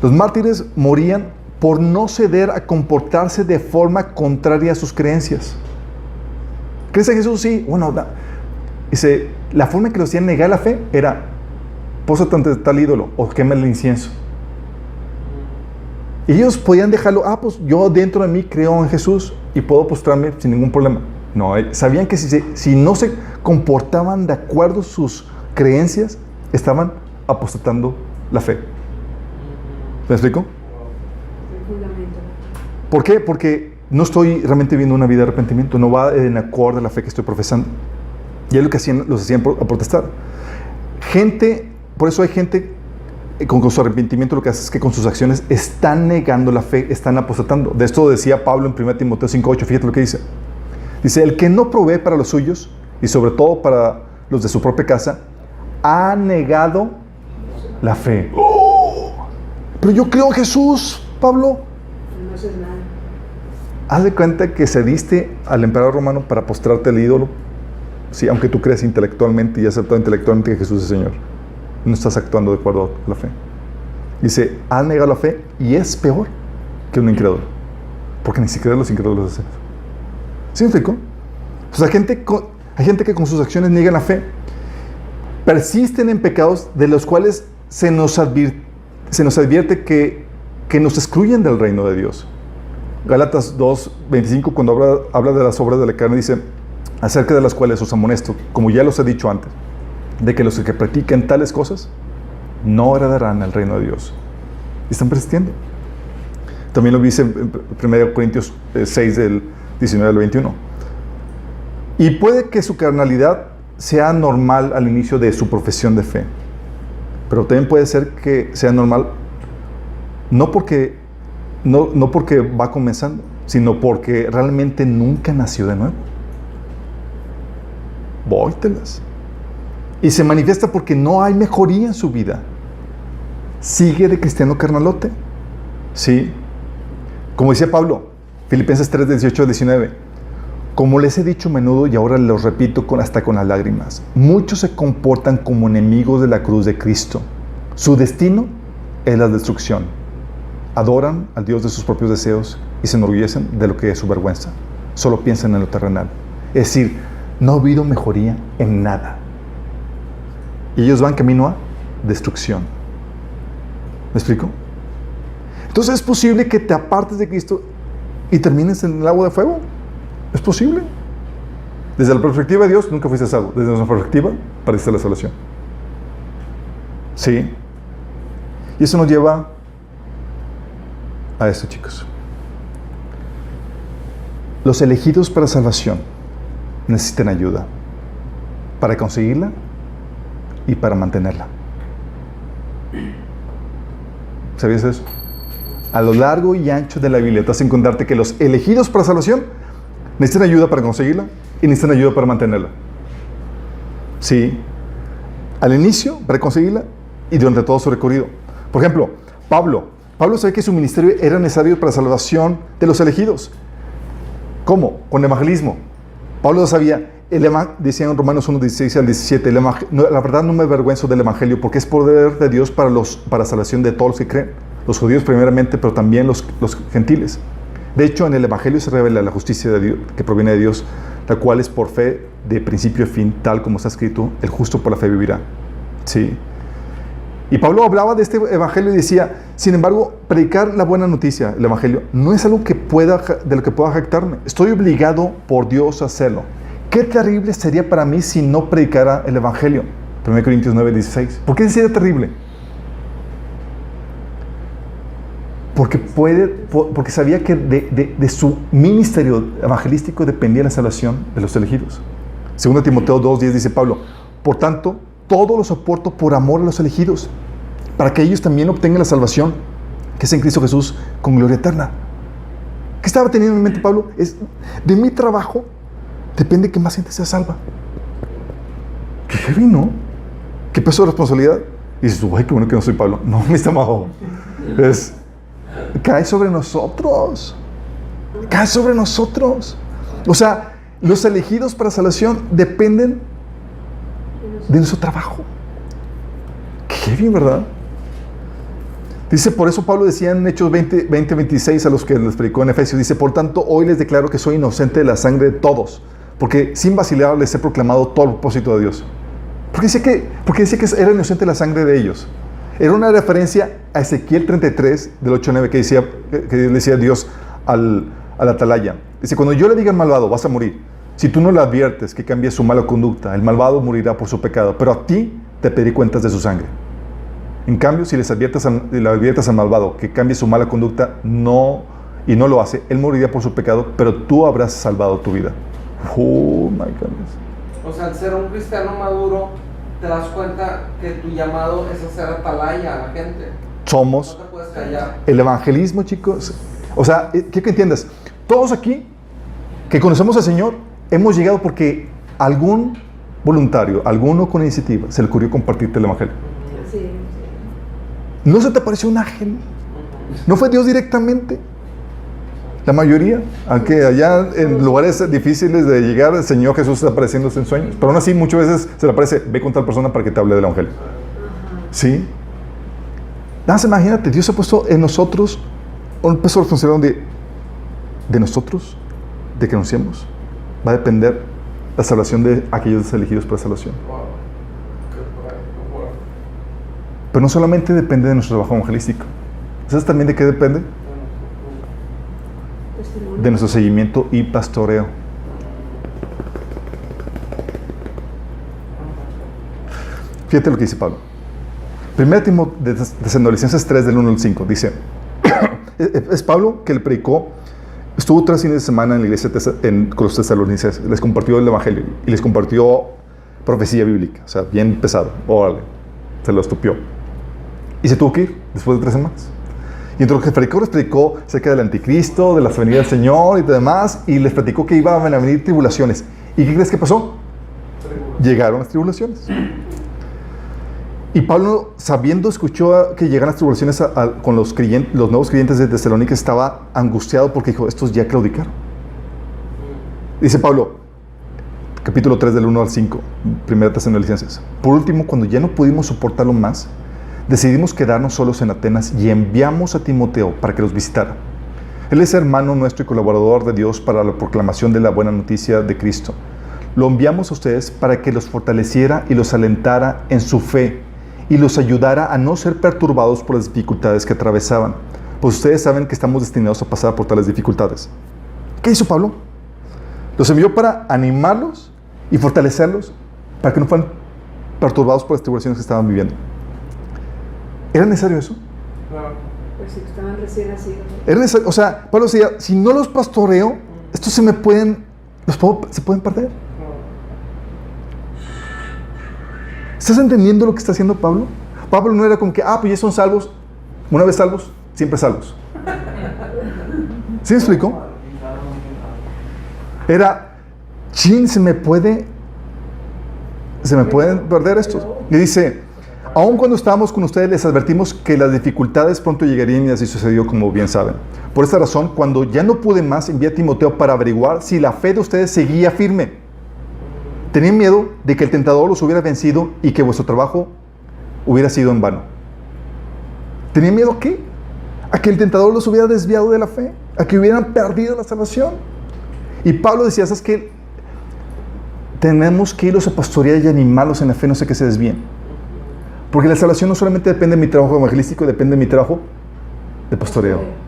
los mártires morían por no ceder a comportarse de forma contraria a sus creencias. ¿Crees en Jesús? Sí. Bueno, dice, la forma en que los hacían negar la fe era: póstrate ante tal ídolo o quema el incienso. Y ellos podían dejarlo: pues yo dentro de mí creo en Jesús y puedo postrarme sin ningún problema. No, sabían que si no se comportaban de acuerdo a sus creencias, estaban apostatando la fe. ¿Me explico? ¿Por qué? Porque no estoy realmente viviendo una vida de arrepentimiento, no va en acorde a la fe que estoy profesando. Y es lo que los hacían a protestar. Por eso hay gente con su arrepentimiento, lo que hace es que con sus acciones están negando la fe, están apostatando. De esto decía Pablo en 1 Timoteo 5:8, fíjate lo que dice. Dice: el que no provee para los suyos, y sobre todo para los de su propia casa, ha negado la fe. ¡Oh! Pero yo creo en Jesús, Pablo. No haces nada. Haz de cuenta que cediste al emperador romano para postrarte al ídolo. Sí, aunque tú crees intelectualmente y has aceptado intelectualmente que Jesús es Señor, no estás actuando de acuerdo a la fe. Dice: has negado la fe y es peor que un incrédulo, porque ni siquiera los incrédulos hacen eso. ¿Sí me explico? O sea, hay gente que con sus acciones niega la fe. persisten en pecados de los cuales se nos advierte que nos excluyen del reino de Dios. Gálatas 2:25, cuando habla de las obras de la carne, dice, acerca de las cuales os amonesto, como ya los he dicho antes, de que los que practican tales cosas no heredarán el reino de Dios. Y están persistiendo. También lo dice en 1 Corintios 6, del 19 al 21. Y puede que su carnalidad sea normal al inicio de su profesión de fe, pero también puede ser que sea normal no porque va comenzando, sino porque realmente nunca nació de nuevo. Vóytelas. Y se manifiesta porque no hay mejoría en su vida. Sigue de cristiano carnalote. Sí. Como decía Pablo, Filipenses 3, 18 al 19. Como les he dicho a menudo y ahora los repito hasta con las lágrimas, muchos se comportan como enemigos de la cruz de Cristo. Su destino es la destrucción. Adoran al Dios de sus propios deseos y se enorgullecen de lo que es su vergüenza. Solo piensan en lo terrenal. Es decir, no ha habido mejoría en nada. Y ellos van camino a destrucción. ¿Me explico? Entonces es posible que te apartes de Cristo y termines en el lago de fuego. Es posible. Desde la perspectiva de Dios, nunca fuiste salvo. Desde nuestra perspectiva, perdiste la salvación. Sí. Y eso nos lleva a esto, chicos. Los elegidos para salvación necesitan ayuda para conseguirla y para mantenerla. ¿Sabías eso? A lo largo y ancho de la Biblia te vas a encontrarte que los elegidos para salvación necesitan ayuda para conseguirla y necesitan ayuda para mantenerla. Sí. Al inicio, para conseguirla y durante todo su recorrido. Por ejemplo, Pablo sabía que su ministerio era necesario para la salvación de los elegidos. ¿Cómo? Con el evangelismo. Pablo lo sabía. Decía en Romanos 1, 16 al 17, la verdad no me avergüenzo del evangelio porque es poder de Dios para salvación de todos los que creen. Los judíos primeramente, pero también los gentiles. De hecho, en el evangelio se revela la justicia de Dios, que proviene de Dios, la cual es por fe de principio a fin, tal como está escrito, el justo por la fe vivirá. ¿Sí? Y Pablo hablaba de este evangelio y decía, sin embargo, predicar la buena noticia, el evangelio, no es algo de lo que pueda jactarme. Estoy obligado por Dios a hacerlo. Qué terrible sería para mí si no predicara el evangelio. 1 Corintios 9, 16. ¿Por qué sería terrible? Porque sabía que de su ministerio evangelístico dependía la salvación de los elegidos. 2 Timoteo 2, 10 dice Pablo, por tanto, todo lo soporto por amor a los elegidos, para que ellos también obtengan la salvación que es en Cristo Jesús con gloria eterna. ¿Qué estaba teniendo en mente Pablo? Es de mi trabajo depende que más gente sea salva. Qué heavy, ¿no? Qué peso de responsabilidad. Y dices, ay, qué bueno que no soy Pablo. No, mi estómago. Cae sobre nosotros. Cae sobre nosotros. O sea, los elegidos para salvación dependen de nuestro trabajo. Qué heavy, ¿verdad? Dice, por eso Pablo decía en Hechos 20:26 a los que les predicó en Efesios, dice, por tanto, hoy les declaro que soy inocente de la sangre de todos, porque sin vacilar les he proclamado todo el propósito de Dios. Porque decía que era inocente de la sangre de ellos. Era una referencia a Ezequiel 33, del 8-9, que le decía Dios al atalaya. Dice, cuando yo le diga al malvado, vas a morir, si tú no le adviertes que cambie su mala conducta, el malvado morirá por su pecado, pero a ti te pediré cuentas de su sangre. En cambio, si le adviertas al malvado que cambie su mala conducta y no lo hace, él morirá por su pecado, pero tú habrás salvado tu vida. Oh my goodness. O sea, al ser un cristiano maduro, te das cuenta que tu llamado es hacer atalaya a la gente. Somos No te puedes callar. el evangelismo, chicos. O sea, quiero que entiendas. Todos aquí que conocemos al Señor hemos llegado porque algún voluntario, alguno con iniciativa, se le ocurrió compartirte el evangelio. Sí. ¿No se te apareció un ángel? ¿No fue Dios directamente? La mayoría, aunque allá en lugares difíciles de llegar, el Señor Jesús está apareciéndose en sueños. Pero aún así, muchas veces se le aparece, ve con tal persona para que te hable del evangelio. ¿Sí? Nada más imagínate, Dios ha puesto en nosotros un peso de responsabilidad de nosotros, de que anunciemos. Va a depender la salvación de aquellos elegidos para salvación. Wow. Pero no solamente depende de nuestro trabajo evangelístico. ¿Sabes también de qué depende? Testimonio. De nuestro seguimiento y pastoreo. Fíjate lo que dice Pablo. 1 Tesalonicenses 3, del 1 al 5, dice, es Pablo que le predicó, estuvo 3 fines de semana en la iglesia con los tesalonicenses, les compartió el evangelio y les compartió profecía bíblica, o sea, bien pesado, órale, se lo estupió. Y se tuvo que ir después de 3 semanas. Y entre lo que predicó, les predicó acerca del anticristo, de la venida del Señor y demás, y les platicó que iban a venir tribulaciones. ¿Y qué crees que pasó? Llegaron las tribulaciones. Y Pablo, sabiendo, escuchó que llegan las tribulaciones con los nuevos creyentes de Tesalónica, estaba angustiado porque dijo, estos ya claudicaron. Dice Pablo, capítulo 3 del 1 al 5, 1 Tesalonicenses. Por último, cuando ya no pudimos soportarlo más, decidimos quedarnos solos en Atenas y enviamos a Timoteo para que los visitara. Él es hermano nuestro y colaborador de Dios para la proclamación de la buena noticia de Cristo. Lo enviamos a ustedes para que los fortaleciera y los alentara en su fe y los ayudara a no ser perturbados por las dificultades que atravesaban, pues ustedes saben que estamos destinados a pasar por tales dificultades. ¿Qué hizo Pablo? Los envió para animarlos y fortalecerlos para que no fueran perturbados por las tribulaciones que estaban viviendo. ¿Era necesario eso? Claro. Pues si estaban recién nacidos. Era necesario, o sea, Pablo decía, si no los pastoreo, estos se pueden perder. ¿Estás entendiendo lo que está haciendo Pablo? Pablo no era como que, pues ya son salvos, una vez salvos, siempre salvos. ¿Sí me explico? Era, se me pueden perder estos. Y dice, aun cuando estábamos con ustedes les advertimos que las dificultades pronto llegarían y así sucedió, como bien saben. Por esta razón, cuando ya no pude más, envié a Timoteo para averiguar si la fe de ustedes seguía firme. Tenían miedo de que el tentador los hubiera vencido y que vuestro trabajo hubiera sido en vano. ¿Tenían miedo a qué? A que el tentador los hubiera desviado de la fe, a que hubieran perdido la salvación. Y Pablo decía, ¿sabes qué? Tenemos que irlos a pastorear y animarlos en la fe, no sé que se desvíen. Porque la salvación no solamente depende de mi trabajo evangelístico, depende de mi trabajo de pastoreo.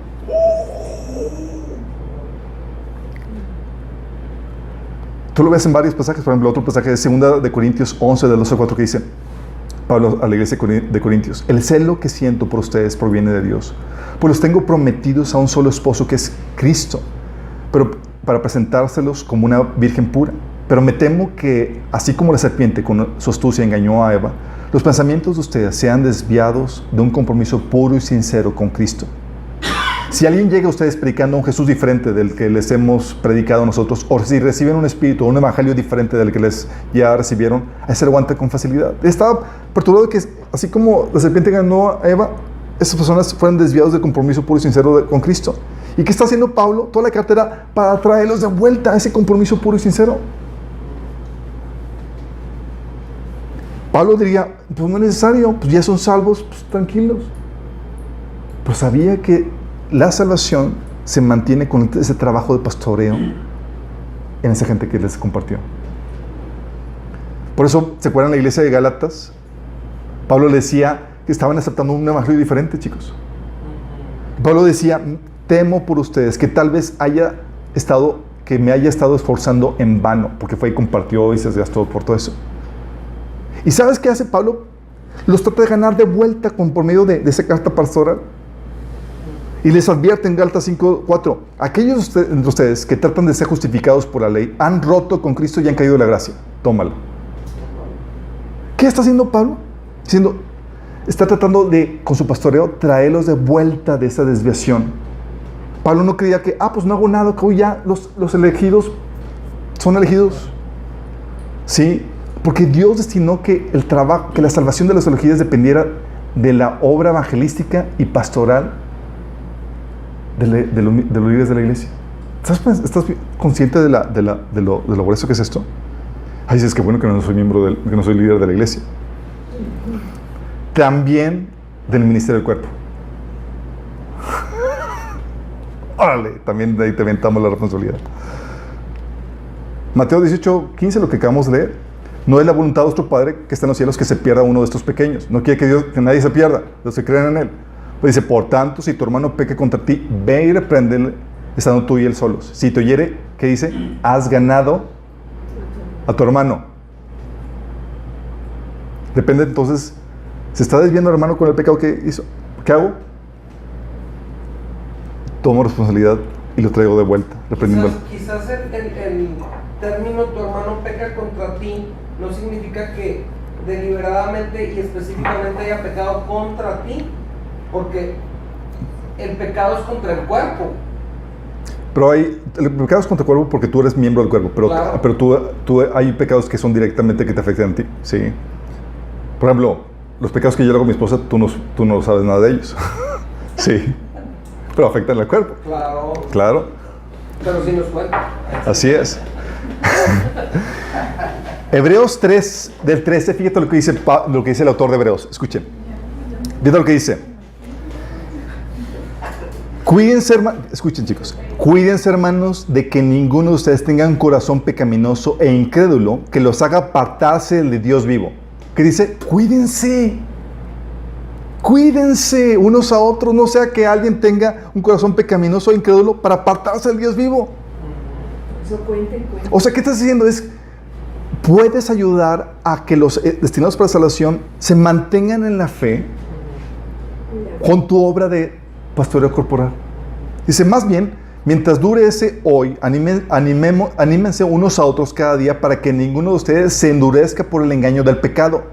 Tú lo ves en varios pasajes, por ejemplo, otro pasaje de 2 de Corintios 11, del 12 al 4, que dice Pablo a la iglesia de Corintios, el celo que siento por ustedes proviene de Dios, pues los tengo prometidos a un solo esposo que es Cristo, pero para presentárselos como una virgen pura. Pero me temo que, así como la serpiente con su astucia engañó a Eva, los pensamientos de ustedes sean desviados de un compromiso puro y sincero con Cristo. Si alguien llega a ustedes predicando un Jesús diferente del que les hemos predicado nosotros, o si reciben un espíritu o un evangelio diferente del que les ya recibieron, a ese lo aguanta con facilidad. Estaba perturbado que, así como la serpiente ganó a Eva, esas personas fueron desviados del compromiso puro y sincero con Cristo. ¿Y qué está haciendo Pablo? Toda la carta era para traerlos de vuelta a ese compromiso puro y sincero. Pablo diría, pues no es necesario, pues ya son salvos, pues tranquilos. Pero sabía que la salvación se mantiene con ese trabajo de pastoreo en esa gente que les compartió. Por eso, ¿se acuerdan la iglesia de Gálatas? Pablo le decía que estaban aceptando un evangelio diferente, chicos. Pablo decía, temo por ustedes que tal vez me haya estado esforzando en vano, porque fue y compartió y se gastó por todo eso. ¿Y sabes qué hace Pablo? Los trata de ganar de vuelta por medio de esa carta pastoral. Y les advierte en Gálatas 5:4, aquellos entre ustedes que tratan de ser justificados por la ley han roto con Cristo y han caído de la gracia. Tómalo. ¿Qué está haciendo Pablo? Está tratando de, con su pastoreo, traerlos de vuelta de esa desviación. Pablo no creía que, pues no hago nada, que hoy ya los elegidos son elegidos. Sí, porque Dios destinó que la salvación de los elegidos dependiera de la obra evangelística y pastoral de los líderes de la iglesia. ¿Estás consciente de lo grueso que es esto? Dices que bueno que no soy que no soy líder de la iglesia. También del ministerio del cuerpo. Órale, también de ahí te aventamos la responsabilidad. Mateo 18:15, lo que acabamos de leer. No es la voluntad de nuestro Padre que está en los cielos que se pierda uno de estos pequeños. No quiere que nadie se pierda, los que creen en Él. Pues dice, por tanto, si tu hermano peca contra ti, ve y repréndele, estando tú y él solos. Si te oyere, ¿qué dice? Has ganado a tu hermano. Depende entonces, ¿se está desviando el hermano con el pecado que hizo? ¿Qué hago? Tomo responsabilidad y lo traigo de vuelta, reprendiéndolo. Quizás el término tu hermano peca contra ti no significa que deliberadamente y específicamente haya pecado contra ti, porque el pecado es contra el cuerpo. Pero el pecado es contra el cuerpo porque tú eres miembro del cuerpo, pero, claro. pero tú hay pecados que son directamente que te afectan a ti, ¿sí? Por ejemplo, los pecados que yo hago con mi esposa, tú no sabes nada de ellos. Sí, pero afectan al cuerpo. Claro. Claro. Pero sí nos cuenta. Así es. Hebreos 3, del 13, fíjate lo que dice el autor de Hebreos. Escuchen. Fíjate lo que dice. Cuídense, escuchen chicos, cuídense hermanos de que ninguno de ustedes tenga un corazón pecaminoso e incrédulo que los haga apartarse de Dios vivo. ¿Qué dice? Cuídense. Cuídense unos a otros, no sea que alguien tenga un corazón pecaminoso e incrédulo para apartarse del Dios vivo. Eso cuenten. O sea, ¿qué estás diciendo? Puedes ayudar a que los destinados para salvación se mantengan en la fe con tu obra de pastoreo corporal. Dice, más bien, mientras dure ese hoy, anímense unos a otros cada día para que ninguno de ustedes se endurezca por el engaño del pecado.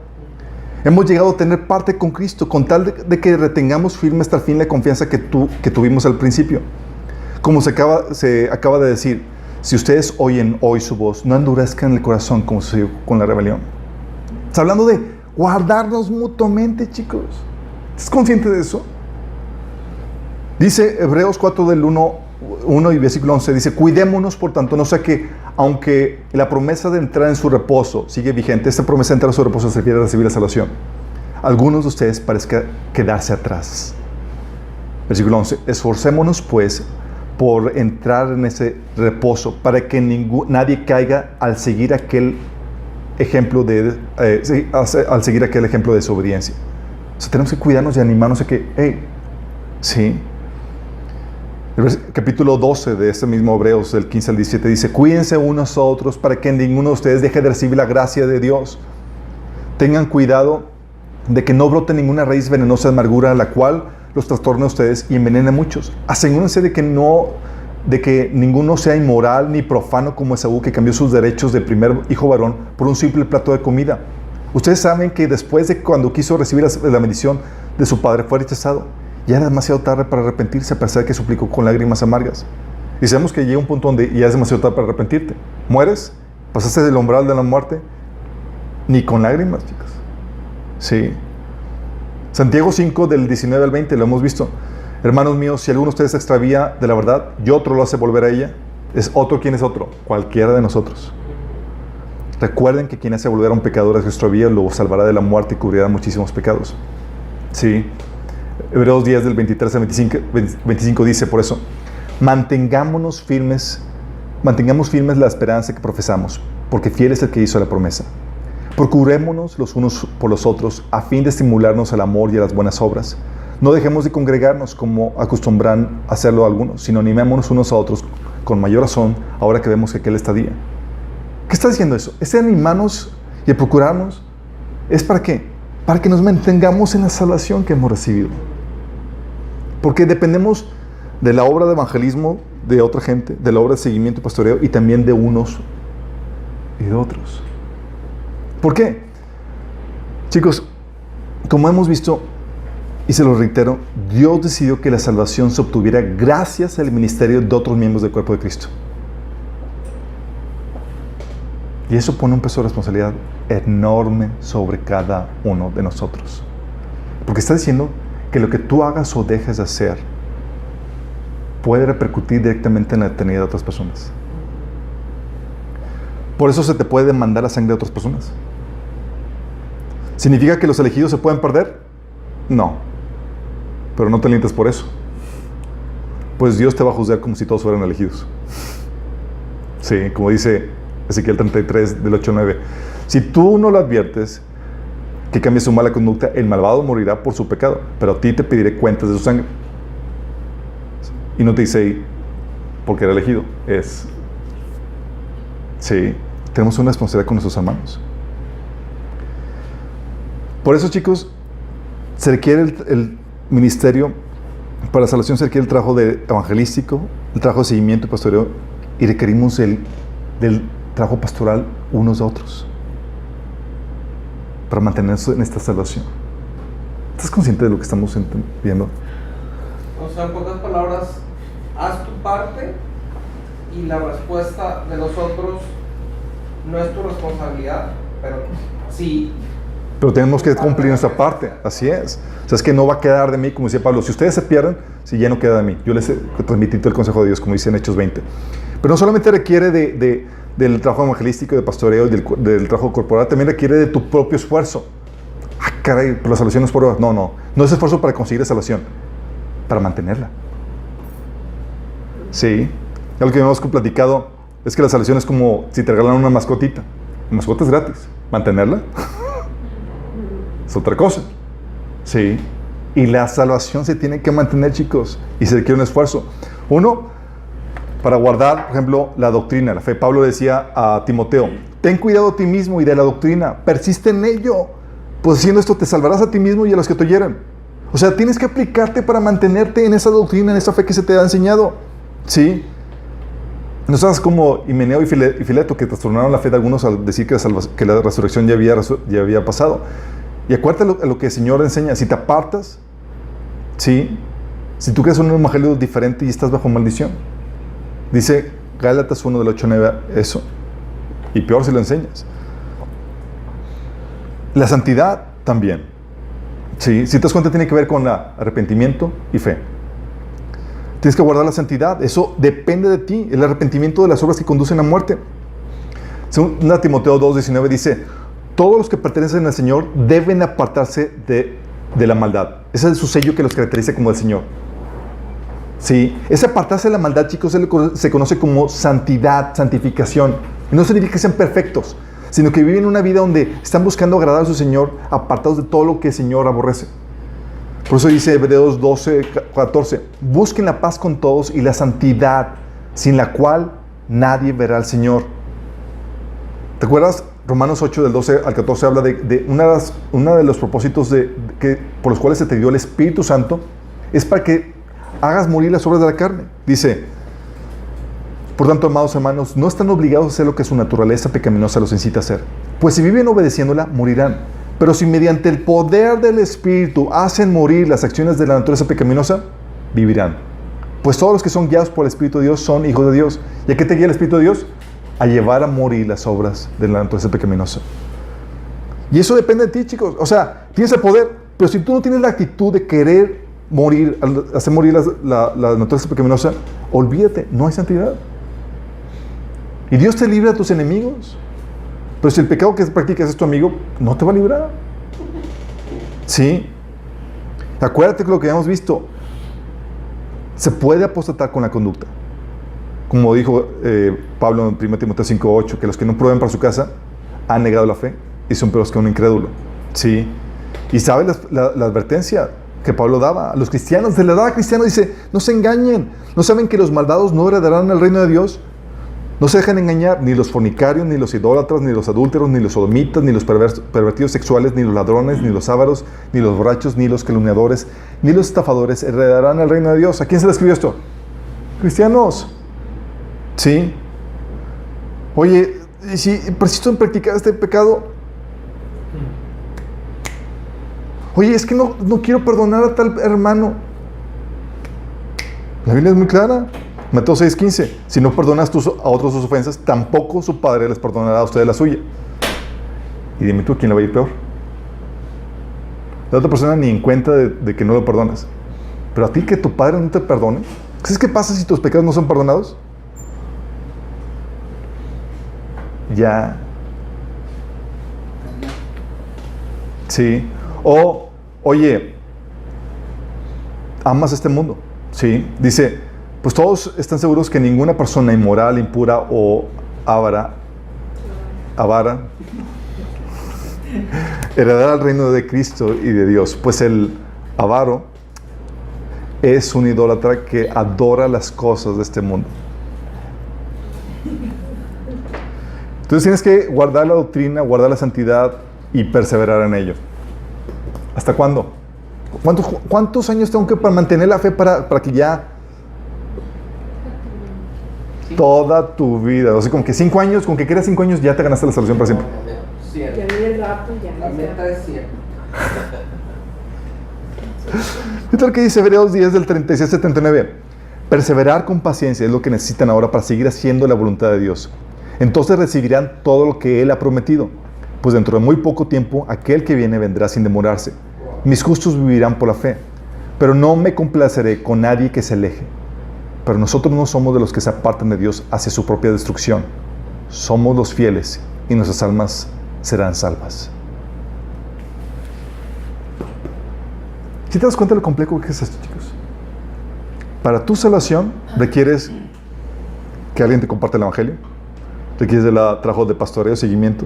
Hemos llegado a tener parte con Cristo, con tal de que retengamos firme hasta el fin la confianza que tuvimos al principio. Como se acaba de decir, si ustedes oyen hoy su voz, no endurezcan el corazón como sucedió con la rebelión. Está hablando de guardarnos mutuamente, chicos. ¿Estás consciente de eso? Dice Hebreos 4 del 1 y versículo 11, dice, cuidémonos por tanto, no sea que, aunque la promesa de entrar en su reposo sigue vigente, esta promesa de entrar en su reposo se refiere a recibir la salvación, algunos de ustedes parezca quedarse atrás. Versículo 11, esforcémonos pues por entrar en ese reposo, para que nadie caiga al seguir aquel ejemplo de desobediencia. O sea, tenemos que cuidarnos y animarnos a que, sí. El capítulo 12 de este mismo Hebreos, del 15 al 17, dice, cuídense unos a otros para que ninguno de ustedes deje de recibir la gracia de Dios. Tengan cuidado de que no brote ninguna raíz venenosa de amargura, la cual los trastorne a ustedes y envenene a muchos. Asegúrense de que ninguno sea inmoral ni profano como Esaú, que cambió sus derechos de primer hijo varón por un simple plato de comida. Ustedes saben que después de cuando quiso recibir la bendición de su padre fue rechazado. Ya era demasiado tarde para arrepentirse, a pesar de que suplicó con lágrimas amargas. Y sabemos que llega un punto donde ya es demasiado tarde para arrepentirte. Mueres, pasaste del umbral de la muerte, ni con lágrimas, chicos. Sí. Santiago 5, del 19 al 20, lo hemos visto. Hermanos míos, si alguno de ustedes se extravía de la verdad y otro lo hace volver a ella, ¿es otro quién es otro? Cualquiera de nosotros. Recuerden que quien hace volver a un pecador a su extravía lo salvará de la muerte y cubrirá muchísimos pecados. Sí. Hebreos 10 del 23 al 25 dice, por eso, mantengamos firmes la esperanza que profesamos, porque fiel es el que hizo la promesa. Procurémonos los unos por los otros, a fin de estimularnos al amor y a las buenas obras. No dejemos de congregarnos como acostumbran hacerlo algunos, sino animémonos unos a otros con mayor razón, ahora que vemos que aquel está día. ¿Qué está diciendo eso? Ese animarnos y el procurarnos, ¿es para qué? Para que nos mantengamos en la salvación que hemos recibido. Porque dependemos de la obra de evangelismo de otra gente, de la obra de seguimiento y pastoreo, y también de unos y de otros. ¿Por qué? Chicos, como hemos visto, y se lo reitero, Dios decidió que la salvación se obtuviera gracias al ministerio de otros miembros del cuerpo de Cristo. Y eso pone un peso de responsabilidad enorme sobre cada uno de nosotros. Porque está diciendo que lo que tú hagas o dejes de hacer puede repercutir directamente en la eternidad de otras personas. Por eso se te puede demandar la sangre de otras personas. ¿Significa que los elegidos se pueden perder? No. Pero no te alientes por eso. Pues Dios te va a juzgar como si todos fueran elegidos. Sí, como dice Ezequiel 33, del 8 al 9. Si tú no lo adviertes, que cambie su mala conducta, el malvado morirá por su pecado, pero a ti te pediré cuentas de su sangre. Y no te dice porque era elegido, es... Sí, tenemos una responsabilidad con nuestros hermanos. Por eso, chicos, se requiere el ministerio para la salvación, se requiere el trabajo evangelístico, el trabajo de seguimiento y pastoreo, y requerimos del trabajo pastoral unos a otros para mantenernos en esta salvación. ¿Estás consciente de lo que estamos viendo? O sea, en pocas palabras, haz tu parte y la respuesta de los otros no es tu responsabilidad, pero sí. Pero tenemos que cumplir nuestra parte, así es. O sea, es que no va a quedar de mí, como decía Pablo, si ustedes se pierden, si ya no queda de mí. Yo les he transmitido el consejo de Dios, como dice en Hechos 20. Pero no solamente requiere del trabajo evangelístico, de pastoreo, del trabajo corporal, también requiere de tu propio esfuerzo. Ah, caray, pero la salvación no es por obras. No es esfuerzo para conseguir la salvación, para mantenerla. Sí, algo que hemos platicado es que la salvación es como si te regalan una mascotita. La mascota es gratis, mantenerla es otra cosa. Sí, y la salvación se tiene que mantener, chicos, y se requiere un esfuerzo. Uno, para guardar, por ejemplo, la doctrina, la fe. Pablo decía a Timoteo, ten cuidado de ti mismo y de la doctrina, persiste en ello, pues haciendo esto te salvarás a ti mismo y a los que te oyeren. O sea, tienes que aplicarte para mantenerte en esa doctrina, en esa fe que se te ha enseñado. ¿Sí? No seas como Himeneo y Fileto, que trastornaron la fe de algunos al decir que la resurrección ya había pasado. Y acuérdate lo que el Señor enseña. Si te apartas, ¿sí? Si tú crees en un evangelio diferente y estás bajo maldición. Dice Gálatas 1 del 8 al 9 eso. Y peor si lo enseñas. La santidad también. ¿Sí? Si te das cuenta, tiene que ver con arrepentimiento y fe. Tienes que guardar la santidad. Eso depende de ti. El arrepentimiento de las obras que conducen a muerte. Según Timoteo 2:19 dice, todos los que pertenecen al Señor deben apartarse de la maldad. Ese es su sello que los caracteriza como el Señor. Sí, ese apartarse de la maldad, chicos, se conoce como santidad, santificación. Y no significa que sean perfectos, sino que viven una vida donde están buscando agradar a su Señor, apartados de todo lo que el Señor aborrece. Por eso dice Hebreos 12:14, busquen la paz con todos y la santidad, sin la cual nadie verá al Señor. ¿Te acuerdas? Romanos 8 del 12 al 14 habla de uno de los propósitos por los cuales se te dio el Espíritu Santo, es para que hagas morir las obras de la carne. Dice, por tanto, amados hermanos, no están obligados a hacer lo que su naturaleza pecaminosa los incita a hacer, pues si viven obedeciéndola, morirán. Pero si mediante el poder del Espíritu hacen morir las acciones de la naturaleza pecaminosa, vivirán. Pues todos los que son guiados por el Espíritu de Dios son hijos de Dios. ¿Y a qué te guía el Espíritu de Dios? A llevar a morir las obras de la naturaleza pecaminosa. Y eso depende de ti, chicos. O sea, tienes el poder, pero si tú no tienes la actitud de querer morir, hacer morir la naturaleza pecaminosa, olvídate, no hay santidad. Y Dios te libra de tus enemigos. Pero si el pecado que practicas es tu amigo, no te va a librar. ¿Sí? Acuérdate que lo que hemos visto, se puede apostatar con la conducta. Como dijo Pablo en 1 Timoteo 5:8, que los que no prueben para su casa han negado la fe y son peores que un incrédulo. ¿Sí? Y ¿sabes la advertencia que Pablo daba a los cristianos? Se le daba a cristianos, dice, no se engañen. ¿No saben que los malvados no heredarán el reino de Dios? No se dejen engañar, ni los fornicarios, ni los idólatras, ni los adúlteros, ni los sodomitas, ni los pervertidos sexuales, ni los ladrones, ni los ávaros, ni los borrachos, ni los calumniadores, ni los estafadores heredarán el reino de Dios. ¿A quién se le escribió esto? Cristianos. ¿Sí? Oye, si persisto en practicar este pecado, oye, es que no quiero perdonar a tal hermano. La Biblia es muy clara. Mateo 6:15, si no perdonas a otros sus ofensas, tampoco su Padre les perdonará a ustedes la suya. Y dime tú, ¿quién le va a ir peor? La otra persona ni en cuenta de que no lo perdonas. Pero a ti, que tu Padre no te perdone, ¿sabes qué pasa si tus pecados no son perdonados? Ya. Sí. O, oye, amas este mundo. Sí. Dice, pues todos están seguros que ninguna persona inmoral, impura o avara avara, heredar el reino de Cristo y de Dios. Pues el avaro es un idólatra que adora las cosas de este mundo. Entonces tienes que guardar la doctrina, guardar la santidad y perseverar en ello. ¿Hasta cuándo? ¿Cuántos años tengo que para mantener la fe para que ya toda tu vida? O sea, como que 5 años, con que quieras 5 años ya te ganaste la salvación para siempre. Ya viene el rapto, ya. La meta es 100. Fíjate lo que dice Hebreos 10 del 36 al 39. Perseverar con paciencia es lo que necesitan ahora para seguir haciendo la voluntad de Dios. Entonces recibirán todo lo que Él ha prometido, pues dentro de muy poco tiempo aquel que viene vendrá sin demorarse. Mis justos vivirán por la fe, pero no me complaceré con nadie que se aleje. Pero nosotros no somos de los que se apartan de Dios hacia su propia destrucción. Somos los fieles y nuestras almas serán salvas. ¿Sí te das cuenta de lo complejo que es esto, chicos? Para tu salvación requieres que alguien te comparte el evangelio, requieres del trabajo de pastoreo, seguimiento,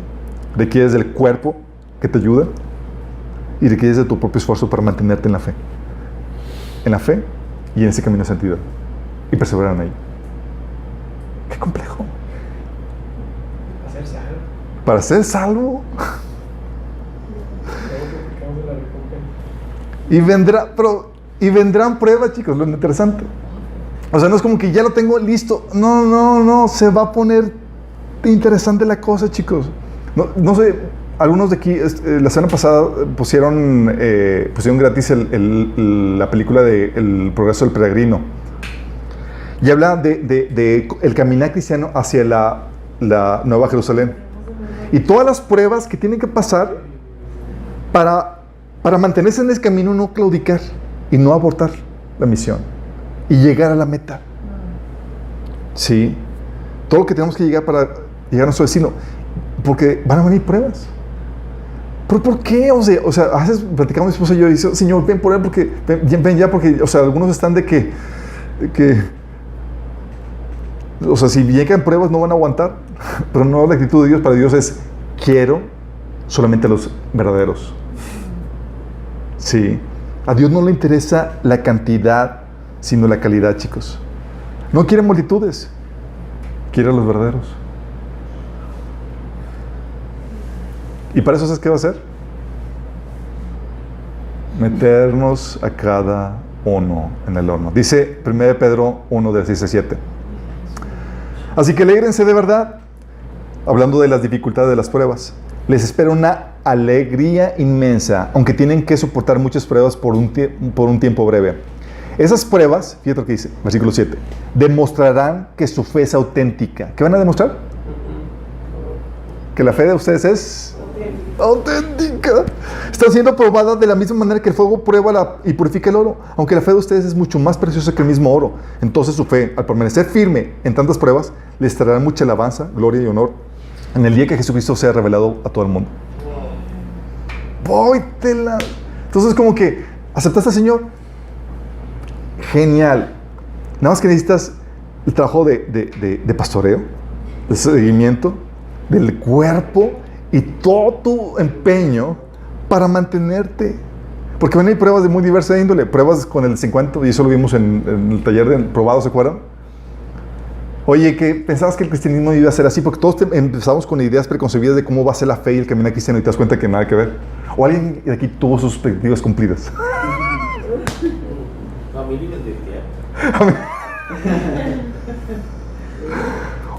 requieres del cuerpo que te ayuda y requieres de tu propio esfuerzo para mantenerte en la fe y en ese camino de santidad y perseverar en ello. Qué complejo. Para ser salvo. Y vendrán pruebas, chicos, lo interesante. O sea, no es como que ya lo tengo listo. No, se va a poner interesante la cosa, chicos. No sé, algunos de aquí, la semana pasada pusieron gratis la película de El progreso del peregrino. Y habla de el caminar cristiano hacia la Nueva Jerusalén. Y todas las pruebas que tienen que pasar para mantenerse en ese camino, no claudicar y no abortar la misión y llegar a la meta. Sí, todo lo que tenemos que llegar para llegar a nuestro destino, porque van a venir pruebas. ¿Pero por qué? O sea, a veces platicamos mi esposa y yo y dice, Señor, ven por él, porque ven ya, porque, o sea, algunos están de que o sea, si llegan pruebas no van a aguantar, pero no la actitud de Dios. Para Dios es, quiero solamente a los verdaderos. Sí, a Dios no le interesa la cantidad, sino la calidad, chicos. No quiere multitudes, quiere a los verdaderos. ¿Y para eso sabes qué va a hacer? Meternos a cada uno en el horno. Dice 1 Pedro 1, del 6 al 7. Así que alégrense de verdad, hablando de las dificultades de las pruebas. Les espera una alegría inmensa, aunque tienen que soportar muchas pruebas por un tiempo breve. Esas pruebas, fíjate lo que dice, versículo 7, demostrarán que su fe es auténtica. ¿Qué van a demostrar? Que la fe de ustedes es auténtica. Está siendo probada de la misma manera que el fuego prueba y purifica el oro. Aunque la fe de ustedes es mucho más preciosa que el mismo oro, entonces su fe, al permanecer firme en tantas pruebas, les traerá mucha alabanza, gloria y honor en el día que Jesucristo sea revelado a todo el mundo. Entonces, como que aceptaste al Señor, genial. Nada más que necesitas el trabajo de pastoreo, de seguimiento, del cuerpo y todo tu empeño para mantenerte. Porque van a ir pruebas de muy diversa índole, pruebas con el 50, y eso lo vimos en el taller de probados, ¿se acuerdan? Oye, que pensabas que el cristianismo iba a ser así, porque todos empezamos con ideas preconcebidas de cómo va a ser la fe y el camino cristiano y te das cuenta que nada que ver. O alguien de aquí tuvo sus expectativas cumplidas.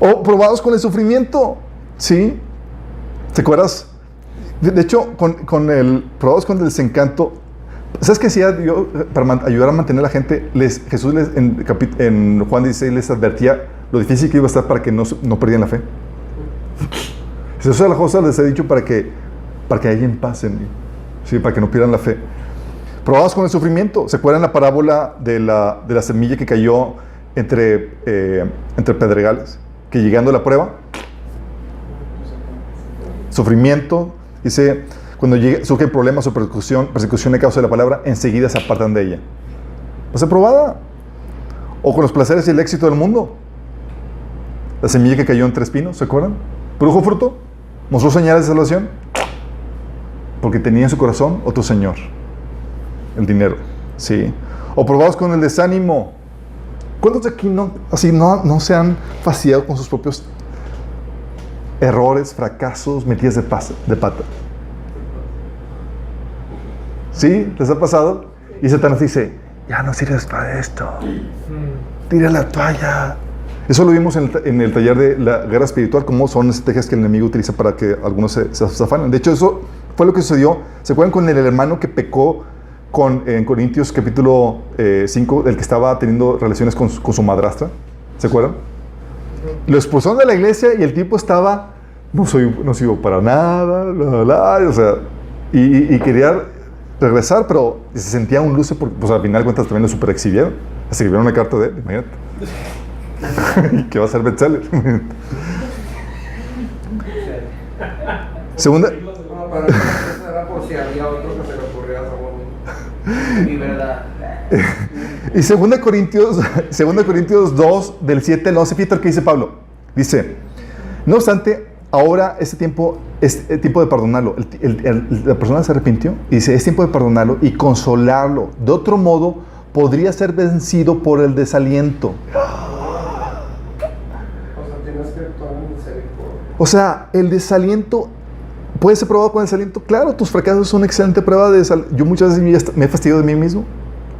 O probados con el sufrimiento, ¿sí? ¿Te acuerdas? De hecho, probados con el desencanto. ¿Sabes qué hacía Dios para ayudar a mantener a la gente? Jesús en Juan 16 les advertía lo difícil que iba a estar para que no perdieran la fe. Esa es la cosa, les he dicho para que alguien pase, ¿sí? Para que no pierdan la fe. Probados con el sufrimiento. ¿Se acuerdan la parábola de la semilla que cayó entre pedregales? Que llegando a la prueba, sufrimiento, dice, cuando surgen problemas o persecución a causa de la palabra, enseguida se apartan de ella. Va a ser probada. O con los placeres y el éxito del mundo. La semilla que cayó entre espinos, ¿se acuerdan? ¿Produjo fruto? ¿Mostró señales de salvación? Porque tenía en su corazón otro señor, el dinero. Sí. O probados con el desánimo. ¿Cuántos de aquí no se han fastidiado con sus propios errores, fracasos, metidas de pata? ¿Sí? ¿Les ha pasado? Y Satanás dice, ya no sirves para esto. Tira la toalla. Eso lo vimos en el taller de la guerra espiritual, cómo son estrategias que el enemigo utiliza para que algunos se afanen. De hecho, eso fue lo que sucedió. ¿Se acuerdan con el hermano que pecó en Corintios capítulo 5, el que estaba teniendo relaciones con su madrastra? ¿Se acuerdan? Lo expulsaron de la iglesia y el tipo estaba, no sirvo para nada, o sea, y quería regresar, pero se sentía un luce, porque pues, al final de cuentas también lo super exhibieron. Escribieron una carta de él, imagínate. Que va a ser bestseller. Segunda. No, pero eso era por si había otro que se le ocurriera algo. Mi verdad. Y 2 Corintios 2, del 7 al 11, fíjate lo que dice Pablo. Dice, no obstante, ahora es tiempo de perdonarlo. La persona se arrepintió y dice, es tiempo de perdonarlo y consolarlo. De otro modo, podría ser vencido por el desaliento. O sea, el desaliento puede ser probado con desaliento. Claro, tus fracasos son una excelente prueba de desaliento. Yo muchas veces me he fastidiado de mí mismo.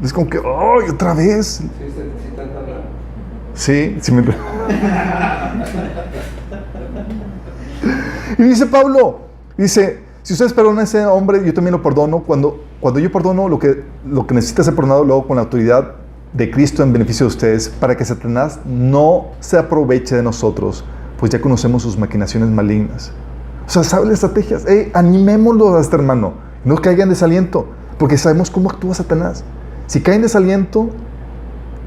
Es como que, ¡ay, otra vez! Sí, sí me... Y dice Pablo, dice, si ustedes perdonan a ese hombre, yo también lo perdono. Cuando yo perdono, lo que necesita ser perdonado, lo hago con la autoridad de Cristo en beneficio de ustedes, para que Satanás no se aproveche de nosotros, pues ya conocemos sus maquinaciones malignas. O sea, ¿sabe las estrategias? Animémoslo a este hermano. No caigan en desaliento, porque sabemos cómo actúa Satanás. Si cae en desaliento,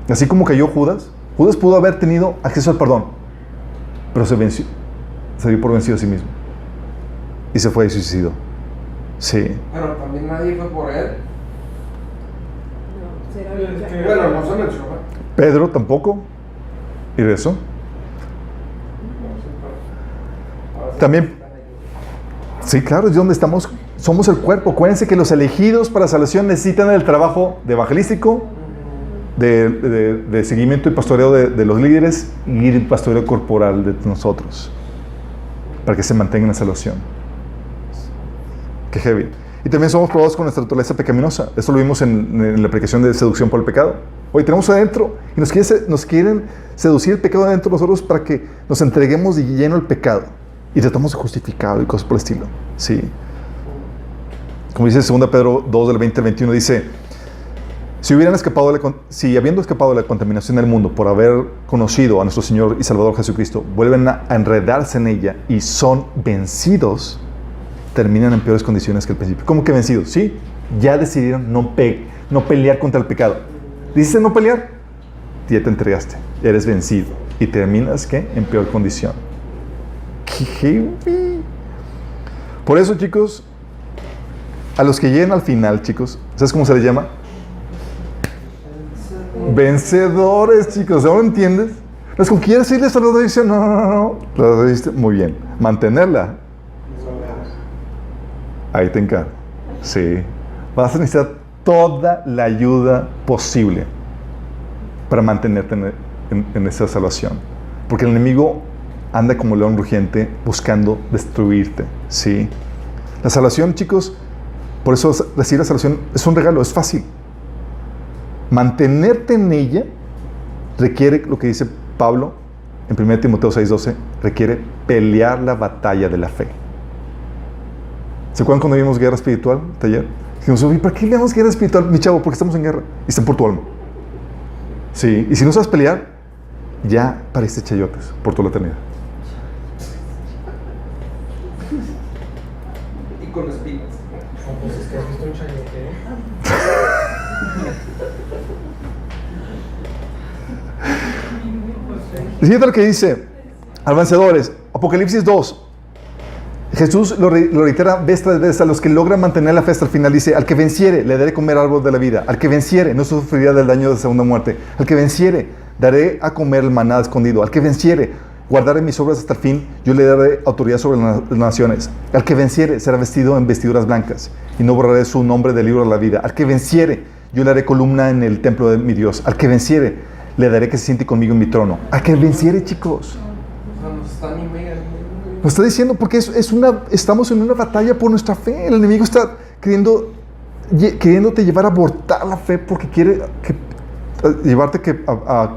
así como cayó Judas pudo haber tenido acceso al perdón, pero se dio por vencido a sí mismo. Y se fue y suicidó. Sí. Pero también nadie fue por él. No, será bien. Bueno, no se mencionó. Pedro tampoco. ¿Y de eso? También, sí, claro, es donde estamos, somos el cuerpo. Acuérdense que los elegidos para salvación necesitan el trabajo de evangelístico, de seguimiento y pastoreo de los líderes y el pastoreo corporal de nosotros, para que se mantengan en salvación. Qué heavy. Y también somos probados con nuestra naturaleza pecaminosa. Eso lo vimos en la aplicación de seducción por el pecado. Hoy tenemos adentro y nos quieren seducir el pecado adentro de nosotros para que nos entreguemos de lleno al pecado y tratamos de justificarlo y cosas por el estilo. Sí. Como dice 2 Pedro 2 del 20 al 21, dice, si habiendo escapado de la contaminación del mundo por haber conocido a nuestro Señor y Salvador Jesucristo, vuelven a enredarse en ella y son vencidos, terminan en peores condiciones que al principio. ¿Cómo que vencidos? Sí, ya decidieron no pelear contra el pecado. ¿Dices no pelear? Ya te entregaste, eres vencido y terminas, ¿qué? En peor condición. ¡Qué heavy! Por eso, chicos, a los que lleguen al final, chicos, ¿sabes cómo se les llama? Vencedores, chicos. ¿No lo entiendes? No es como quieres irles a la dirección. No. Lo dijiste muy bien. Mantenerla. Ahí te encargo. Sí. Vas a necesitar toda la ayuda posible para mantenerte en esa salvación. Porque el enemigo anda como león rugiente buscando destruirte. Sí. La salvación, chicos, por eso recibir la salvación es un regalo, es fácil. Mantenerte en ella requiere lo que dice Pablo en 1 Timoteo 6:12, requiere pelear la batalla de la fe. ¿Se acuerdan cuando vimos guerra espiritual, taller? Dijimos, ¿para qué le damos guerra espiritual, mi chavo? Porque estamos en guerra y están por tu alma. Sí, y si no sabes pelear, ya pareciste chayotes por toda la eternidad. Y con espinas. Pues es que has visto un chayote. Fíjate lo que dice al vencedores, Apocalipsis 2. Jesús lo reitera vez tras vez a los que logran mantener la fe hasta el final. Dice, al que venciere, le daré comer árbol de la vida. Al que venciere, no sufrirá del daño de segunda muerte. Al que venciere, daré a comer el maná escondido. Al que venciere, guardaré mis obras hasta el fin, yo le daré autoridad sobre las naciones. Al que venciere será vestido en vestiduras blancas, y no borraré su nombre del libro de la vida. Al que venciere, yo le haré columna en el templo de mi Dios. Al que venciere, le daré que se siente conmigo en mi trono. Al que venciere, chicos. Nos está diciendo porque estamos en una batalla por nuestra fe. El enemigo está queriéndote llevar a abortar la fe porque quiere llevarte a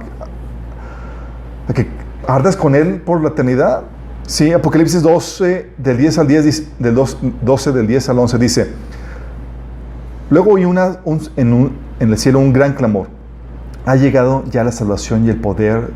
que ardas con él por la eternidad. Sí, Apocalipsis 12, del 10 al 10, del 10 al 11 dice: luego oí en el cielo un gran clamor. Ha llegado ya la salvación y el poder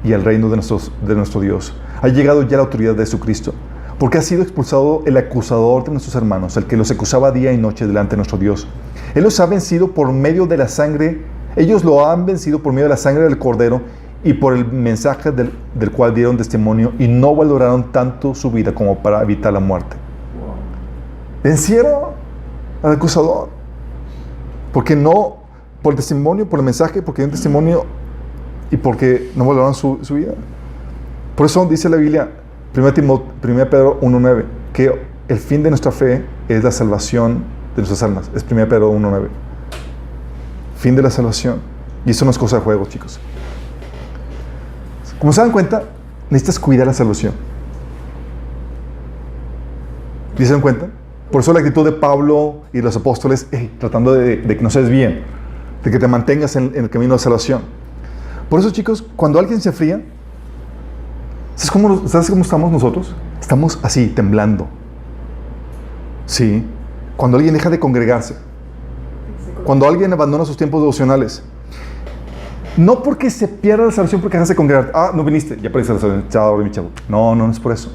y el reino de nuestro Dios. Ha llegado ya la autoridad de Jesucristo, porque ha sido expulsado el acusador de nuestros hermanos, el que los acusaba día y noche delante de nuestro Dios. Él los ha vencido por medio de la sangre. Ellos lo han vencido por medio de la sangre del Cordero y por el mensaje del cual dieron testimonio, y no valoraron tanto su vida como para evitar la muerte. Vencieron al acusador. Porque no, por el testimonio, por el mensaje, porque dieron testimonio y porque no valoraron su vida. Por eso dice la Biblia, 1 Pedro 1:9, que el fin de nuestra fe es la salvación de nuestras almas. Es 1 Pedro 1:9. Fin de la salvación. Y eso no es cosa de juego, chicos. Como se dan cuenta, necesitas cuidar la salvación. ¿Y se dan cuenta? Por eso la actitud de Pablo y los apóstoles, tratando de que no se desvíen, de que te mantengas en el camino de salvación. Por eso, chicos, cuando alguien se enfría, ¿sabes cómo estamos nosotros? Estamos así, temblando. Sí. Cuando alguien deja de congregarse. Cuando alguien abandona sus tiempos devocionales. No porque se pierda la salvación porque dejas de congregar. Ah, no viniste, ya perdiste la salvación. Chao, mi chavo. No es por eso.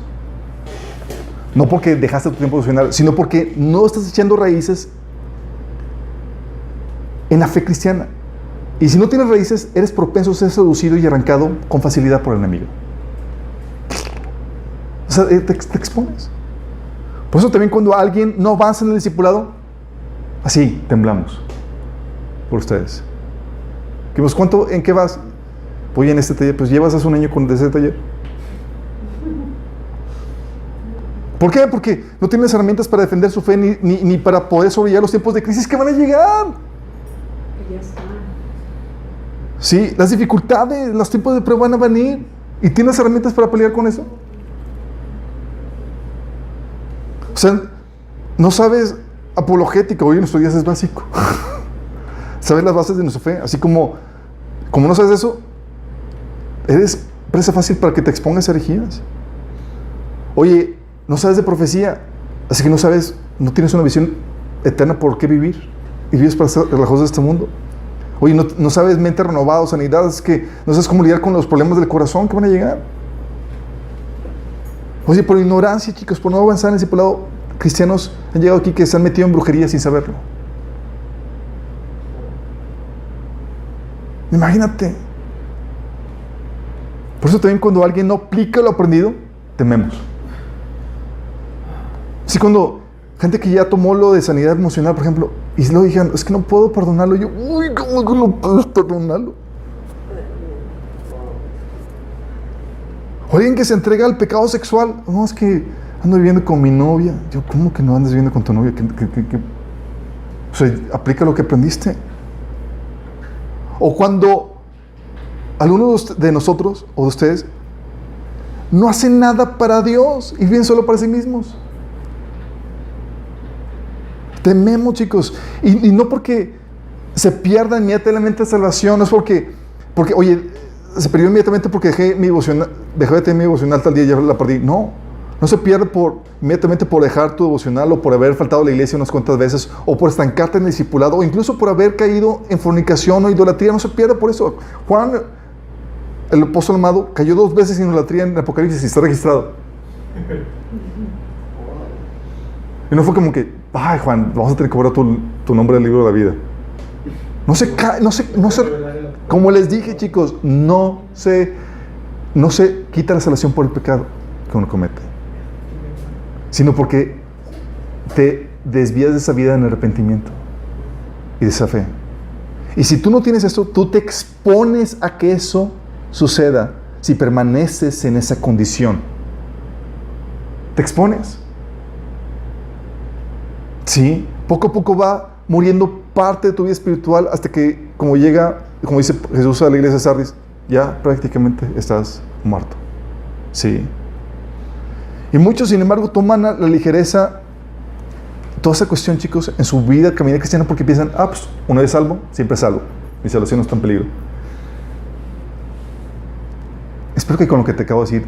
No porque dejaste tu tiempo devocional, sino porque no estás echando raíces en la fe cristiana. Y si no tienes raíces, eres propenso a ser seducido y arrancado con facilidad por el enemigo. O sea, te expones. Por eso también cuando alguien no avanza en el discipulado, así, temblamos por ustedes. Pues, ¿en qué vas? Voy en este taller. Pues llevas a un niño con ese taller. ¿Por qué? Porque no tienes herramientas para defender su fe ni para poder sobrellevar los tiempos de crisis que van a llegar. Ya está. Sí, las dificultades, los tiempos de prueba van a venir. ¿Y tienes herramientas para pelear con eso? O sea, no sabes apologética. Hoy en nuestros días es básico. Sabes las bases de nuestra fe. Así como no sabes eso, eres presa fácil para que te expongas a herejías. Oye, no sabes de profecía, así que no tienes una visión eterna por qué vivir. Y vives para hacer las cosas de este mundo. Oye, no sabes mente renovada, sanidad, es que no sabes cómo lidiar con los problemas del corazón que van a llegar. Oye, por ignorancia, chicos, por no avanzar en el discipulado, cristianos han llegado aquí que se han metido en brujería sin saberlo. Imagínate. Por eso también cuando alguien no aplica lo aprendido, tememos. Así cuando gente que ya tomó lo de sanidad emocional, por ejemplo, y luego dijeron, es que no puedo perdonarlo. Y yo, ¿cómo que no puedes perdonarlo? O alguien que se entrega al pecado sexual. No, es que ando viviendo con mi novia. Yo, ¿cómo que no andas viviendo con tu novia? O sea, aplica lo que aprendiste. O cuando alguno de nosotros o de ustedes no hacen nada para Dios y viven solo para sí mismos. Tememos, chicos. Y no porque se pierda inmediatamente la salvación, no es porque oye, se perdió inmediatamente porque dejé de tener mi devocional tal día y ya la perdí. No se pierde inmediatamente por dejar tu devocional o por haber faltado a la iglesia unas cuantas veces o por estancarte en el discipulado o incluso por haber caído en fornicación o idolatría. No se pierde por eso. Juan, el apóstol amado, cayó 2 veces en idolatría en Apocalipsis y está registrado. Y no fue como que, ay, Juan, vamos a tener que borrar tu nombre del libro de la vida. No se, como les dije, chicos, no se quita la salvación por el pecado que uno comete, sino porque te desvías de esa vida en arrepentimiento y de esa fe. Y si tú no tienes esto, tú te expones a que eso suceda si permaneces en esa condición. Te expones. Sí, poco a poco va muriendo parte de tu vida espiritual hasta que, como dice Jesús a la iglesia de Sardis, ya prácticamente estás muerto. Sí. Y muchos, sin embargo, toman a la ligereza toda esa cuestión, chicos, en su vida, caminar cristiana, porque piensan, pues, una vez salvo, siempre salvo. Mi salvación no está en peligro. Espero que con lo que te acabo de decir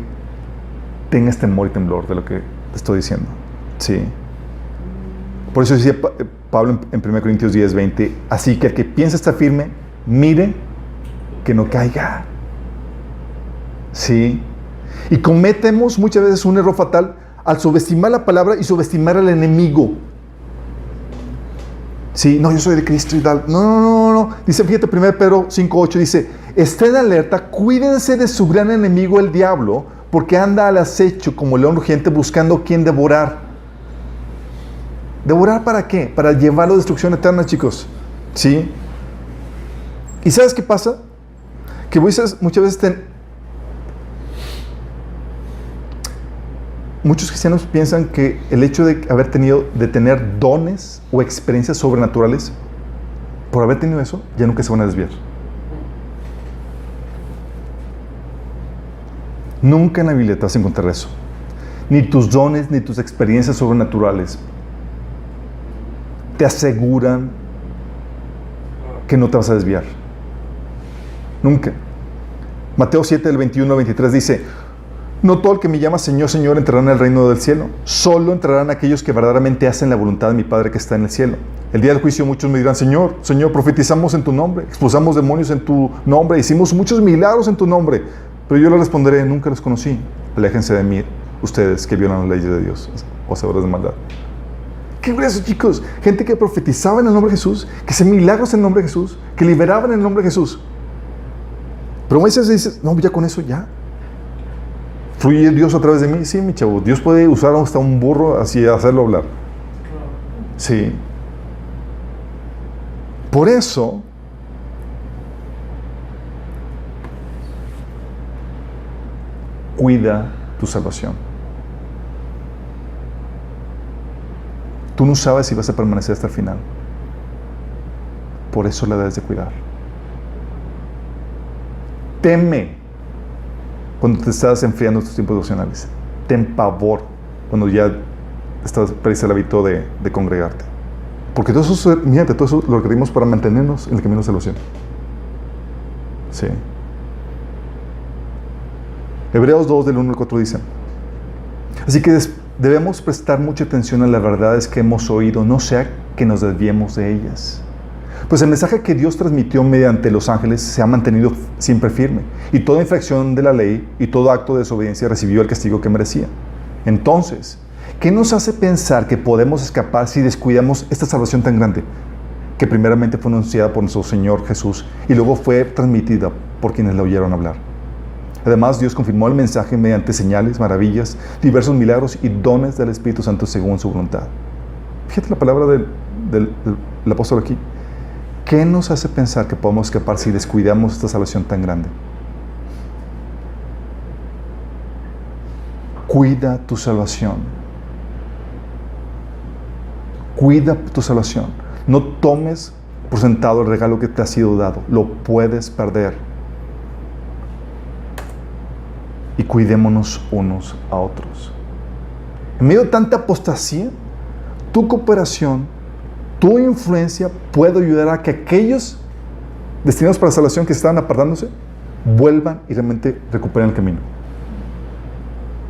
tengas temor y temblor de lo que te estoy diciendo. Sí. Por eso decía Pablo en 1 Corintios 10:20, así que el que piensa estar firme, mire que no caiga. Sí. Y cometemos muchas veces un error fatal al subestimar la palabra y subestimar al enemigo. Sí, no, yo soy de Cristo y tal. No. Dice, fíjate, 1 Pedro 5:8 dice, estén alerta, cuídense de su gran enemigo el diablo, porque anda al acecho como león rugiente buscando quien devorar. ¿Devorar para qué? Para llevarlo a destrucción eterna, chicos. ¿Sí? ¿Y sabes qué pasa? Que muchas veces muchos cristianos piensan que el hecho de tener dones o experiencias sobrenaturales, por haber tenido eso, ya nunca se van a desviar. Nunca en la Biblia te vas a encontrar eso. Ni tus dones, ni tus experiencias sobrenaturales te aseguran que no te vas a desviar. Nunca. Mateo 7, del 21 al 23 dice, no todo el que me llama Señor, Señor entrará en el reino del cielo. Solo entrarán aquellos que verdaderamente hacen la voluntad de mi Padre que está en el cielo. El día del juicio muchos me dirán, Señor, Señor, profetizamos en tu nombre, expulsamos demonios en tu nombre, hicimos muchos milagros en tu nombre. Pero yo les responderé, nunca los conocí. Aléjense de mí, ustedes que violan las leyes de Dios o hacedores de maldad. Qué grueso, chicos. Gente que profetizaba en el nombre de Jesús, que hacía milagros en el nombre de Jesús, que liberaban en el nombre de Jesús. Pero a veces dices, no, ya con eso ya. ¿Fluye Dios a través de mí? Sí, mi chavo. Dios puede usar hasta un burro así, hacerlo hablar. Sí. Por eso, cuida tu salvación. Tú no sabes si vas a permanecer hasta el final. Por eso la debes de cuidar. Teme cuando te estás enfriando tus tiempos devocionales. Ten pavor cuando ya perdiste el hábito de congregarte. Porque todo eso, mírate, todo eso lo requerimos para mantenernos en el camino de salvación. Sí. Hebreos 2, del 1 al 4 dice, así que debemos prestar mucha atención a las verdades que hemos oído, no sea que nos desviemos de ellas. Pues el mensaje que Dios transmitió mediante los ángeles se ha mantenido siempre firme, y toda infracción de la ley y todo acto de desobediencia recibió el castigo que merecía. Entonces, ¿qué nos hace pensar que podemos escapar si descuidamos esta salvación tan grande, que primeramente fue anunciada por nuestro Señor Jesús y luego fue transmitida por quienes la oyeron hablar? Además, Dios confirmó el mensaje mediante señales, maravillas, diversos milagros y dones del Espíritu Santo según su voluntad. Fíjate la palabra del apóstol aquí. ¿Qué nos hace pensar que podemos escapar si descuidamos esta salvación tan grande? Cuida tu salvación. Cuida tu salvación. No tomes por sentado el regalo que te ha sido dado. Lo puedes perder. Y cuidémonos unos a otros. En medio de tanta apostasía, tu cooperación, tu influencia puede ayudar a que aquellos destinados para la salvación que estaban apartándose vuelvan y realmente recuperen el camino.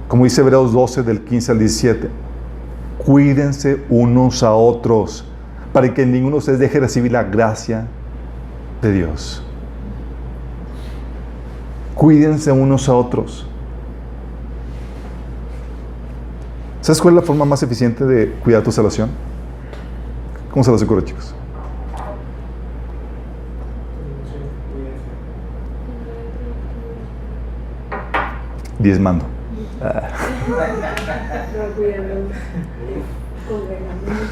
Como dice Hebreos 12, del 15 al 17, cuídense unos a otros para que ninguno de ustedes deje de recibir la gracia de Dios. Cuídense unos a otros. ¿Sabes cuál es la forma más eficiente de cuidar tu salvación? ¿Cómo se los ocurre, chicos? Diezmando. Cuidando, congregándonos,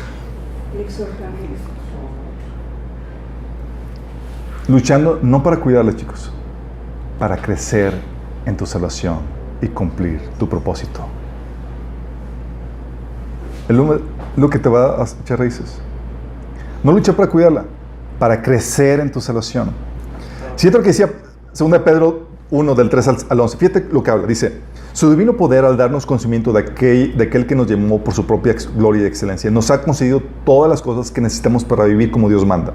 exhortándonos. Luchando no para cuidarles, chicos, para crecer en tu salvación y cumplir tu propósito. Es lo que te va a echar raíces. No lucha para cuidarla, para crecer en tu salvación. Fíjate lo que decía 2 Pedro 1, del 3 al 11. Fíjate lo que habla. Dice: su divino poder, al darnos conocimiento de aquel que nos llamó por su propia gloria y excelencia, nos ha concedido todas las cosas que necesitamos para vivir como Dios manda.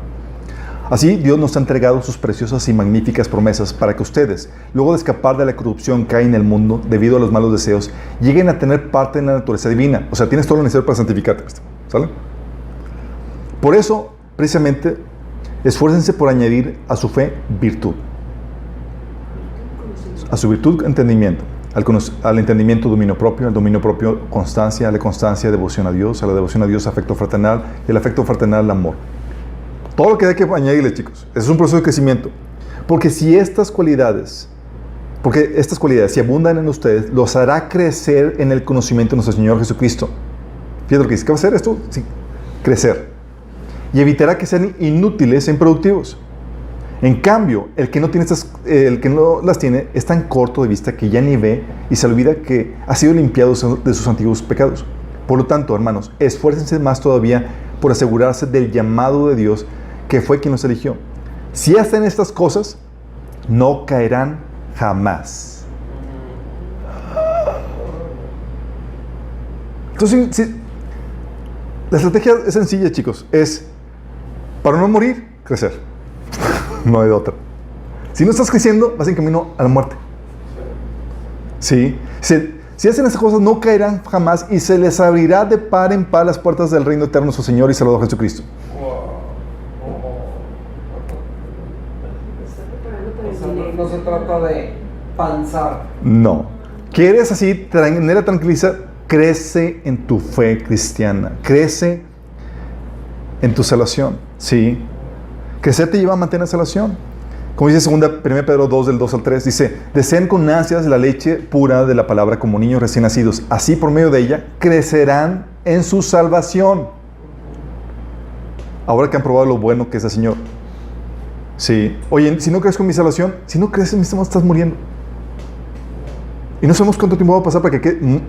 Así, Dios nos ha entregado sus preciosas y magníficas promesas para que ustedes, luego de escapar de la corrupción que hay en el mundo debido a los malos deseos, lleguen a tener parte en la naturaleza divina. O sea, tienes todo lo necesario para santificarte. ¿Sale? Por eso, precisamente, esfuércense por añadir a su fe virtud. A su virtud, entendimiento. Al entendimiento, dominio propio. Al dominio propio, constancia. A la constancia, devoción a Dios. A la devoción a Dios, afecto fraternal. Y al afecto fraternal, amor. Todo lo que hay que añadirle, chicos. Ese es un proceso de crecimiento. Porque estas cualidades, si abundan en ustedes, los hará crecer en el conocimiento de nuestro Señor Jesucristo. Fíjate lo que dice. ¿Qué va a hacer esto? Sí, crecer. Y evitará que sean inútiles e improductivos. En cambio, el que no las tiene es tan corto de vista que ya ni ve y se olvida que ha sido limpiado de sus antiguos pecados. Por lo tanto, hermanos, esfuércense más todavía por asegurarse del llamado de Dios, que fue quien los eligió. Si hacen estas cosas, no caerán jamás. Entonces, la estrategia es sencilla, chicos. Es, para no morir, crecer. No hay de otra. Si no estás creciendo, vas en camino a la muerte. Sí. Si hacen esas cosas, no caerán jamás y se les abrirá de par en par las puertas del reino eterno de su Señor y Salvador Jesucristo. No se trata de panzar. No. ¿Quieres así tener tranquiliza? Crece en tu fe cristiana. Crece en tu salvación. Sí. Crecer te lleva a mantener la salvación. Como dice 1 Pedro 2, del 2 al 3, dice: deseen con ansias la leche pura de la palabra como niños recién nacidos. Así, por medio de ella, crecerán en su salvación. Ahora que han probado lo bueno que es el Señor. Sí. Oye, si no crees con mi salvación, si no crees en mi salvación, estás muriendo. Y no sabemos cuánto tiempo va a pasar para que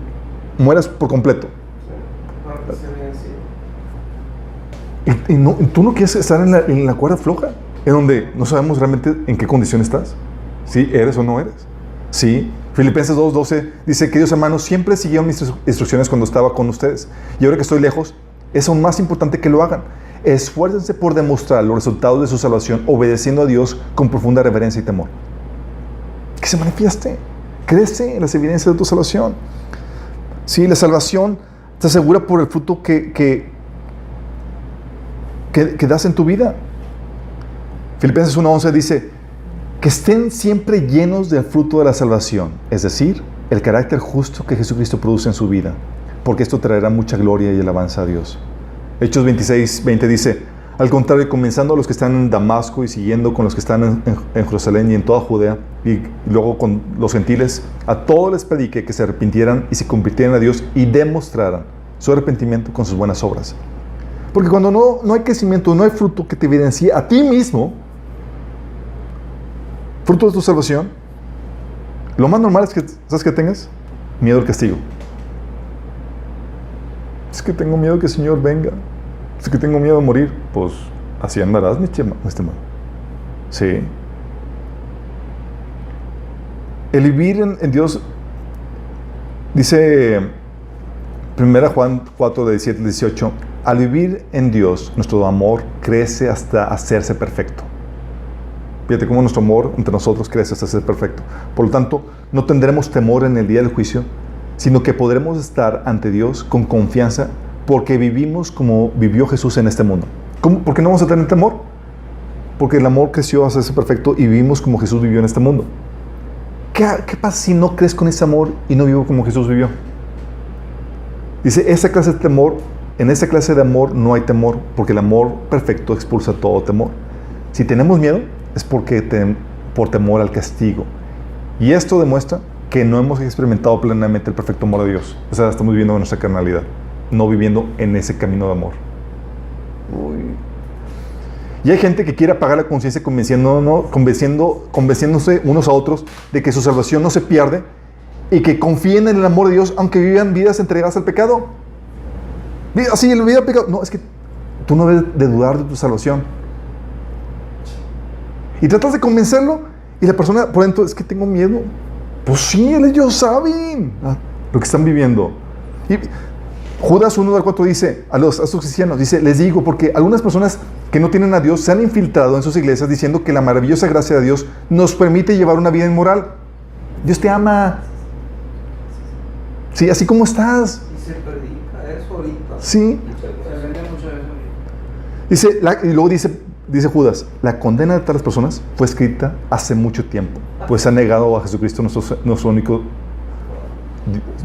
mueras por completo. Y tú no quieres estar en la cuerda floja, en donde no sabemos realmente en qué condición estás. ¿Sí? ¿Eres o no eres? Sí. Filipenses 2:12 dice: queridos hermanos, siempre siguieron mis instrucciones cuando estaba con ustedes. Y ahora que estoy lejos, es aún más importante que lo hagan. Esfuércense por demostrar los resultados de su salvación, obedeciendo a Dios con profunda reverencia y temor. Que se manifieste. Crece en las evidencias de tu salvación. Sí, la salvación te asegura por el fruto que das en tu vida. Filipenses 1:11 dice: que estén siempre llenos del fruto de la salvación, es decir, el carácter justo que Jesucristo produce en su vida, porque esto traerá mucha gloria y alabanza a Dios. Hechos 26:20 dice: al contrario, comenzando a los que están en Damasco y siguiendo con los que están en Jerusalén y en toda Judea, y luego con los gentiles, a todos les prediqué que se arrepintieran y se convirtieran a Dios y demostraran su arrepentimiento con sus buenas obras. Porque cuando no hay crecimiento, no hay fruto que te evidencie a ti mismo, fruto de tu salvación, lo más normal es que, ¿sabes qué tengas? Miedo al castigo. Es que tengo miedo que el Señor venga. Es que tengo miedo de morir. Pues así andarás, mi estimado. Sí. El vivir en Dios, dice 1 Juan 4, de 17 al 18, al vivir en Dios, nuestro amor crece hasta hacerse perfecto. Fíjate cómo nuestro amor entre nosotros crece hasta ser perfecto. Por lo tanto, no tendremos temor en el día del juicio, sino que podremos estar ante Dios con confianza porque vivimos como vivió Jesús en este mundo. ¿Por qué no vamos a tener temor? Porque el amor creció hasta ser perfecto y vivimos como Jesús vivió en este mundo. ¿Qué pasa si no crees con ese amor y no vivo como Jesús vivió? Dice, en esa clase de amor no hay temor, porque el amor perfecto expulsa todo temor. Si tenemos miedo, es por temor al castigo. Y esto demuestra que no hemos experimentado plenamente el perfecto amor de Dios. O sea, estamos viviendo en nuestra carnalidad, no viviendo en ese camino de amor. Y hay gente que quiere apagar la conciencia convenciéndose unos a otros de que su salvación no se pierde y que confíen en el amor de Dios aunque vivan vidas entregadas al pecado. Así, el vida al pecado. No, es que tú no debes de dudar de tu salvación. Y tratas de convencerlo y la persona por dentro, es que tengo miedo. Pues sí, ellos saben lo que están viviendo. Y Judas 1:4 dice a estos cristianos, dice, les digo, porque algunas personas que no tienen a Dios se han infiltrado en sus iglesias diciendo que la maravillosa gracia de Dios nos permite llevar una vida inmoral. Dios te ama. Sí, así como estás. Y se predica eso ahorita. Sí. Se vende mucho eso. Dice, y luego dice Judas, la condena de tales personas fue escrita hace mucho tiempo, pues ha negado a Jesucristo nuestro único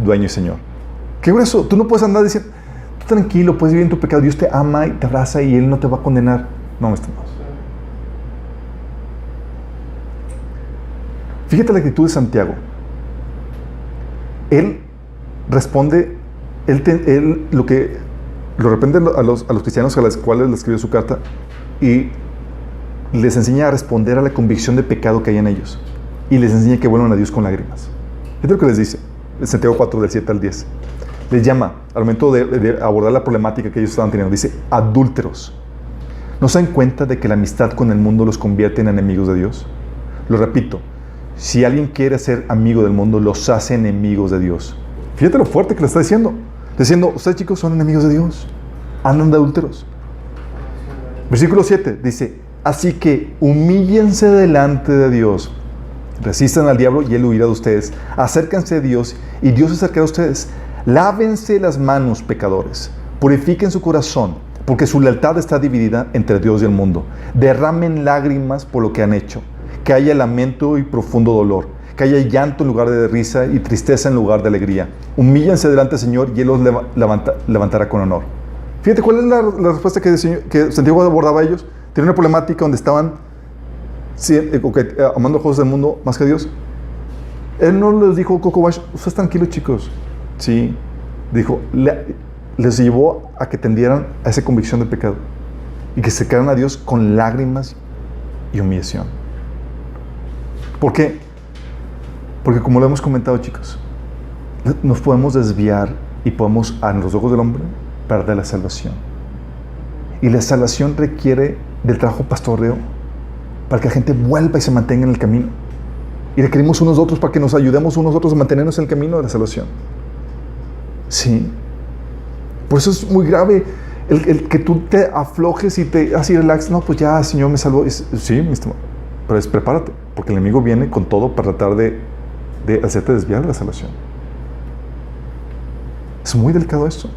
dueño y Señor. ¿Qué grueso? Tú no puedes andar diciendo, tú tranquilo, puedes vivir en tu pecado, Dios te ama y te abraza y Él no te va a condenar. No, esto no. Fíjate la actitud de Santiago. Él responde, lo reprende a los cristianos a los cuales le escribió su carta y les enseña a responder a la convicción de pecado que hay en ellos y les enseña que vuelvan a Dios con lágrimas. Es lo que les dice en Santiago 4 del 7 al 10. Les llama al momento de abordar la problemática que ellos estaban teniendo, dice, adúlteros, ¿no se dan cuenta de que la amistad con el mundo los convierte en enemigos de Dios? Lo repito, si alguien quiere ser amigo del mundo, los hace enemigos de Dios. Fíjate lo fuerte que le está diciendo. Diciendo, ustedes chicos son enemigos de Dios, andan de adúlteros. Versículo 7 dice, así que humíllense delante de Dios, resistan al diablo y él huirá de ustedes, acérquense a Dios y Dios se acercará a ustedes, lávense las manos pecadores, purifiquen su corazón, porque su lealtad está dividida entre Dios y el mundo, derramen lágrimas por lo que han hecho, que haya lamento y profundo dolor, que haya llanto en lugar de risa y tristeza en lugar de alegría. Humíllense delante del Señor y Él los levantará con honor. Fíjate, ¿cuál es la respuesta que Santiago abordaba a ellos? Tiene una problemática donde estaban amando cosas del mundo más que a Dios. Él no les dijo, Coco Wash, ustedes tranquilos chicos. Sí, dijo, les llevó a que tendieran a esa convicción del pecado y que se acercaran a Dios con lágrimas y humillación. ¿Por qué? Porque como lo hemos comentado, chicos, nos podemos desviar y podemos, a los ojos del hombre, perder la salvación. Y la salvación requiere del trabajo pastoreo para que la gente vuelva y se mantenga en el camino. Y requerimos unos a otros para que nos ayudemos unos a otros a mantenernos en el camino de la salvación. Sí. Por eso es muy grave el que tú te aflojes y te así relax. No, pues ya, Señor me salvó. Sí, mi estimado. Pero prepárate, porque el enemigo viene con todo para tratar de hacerte desviar de la salvación. Es muy delicado esto.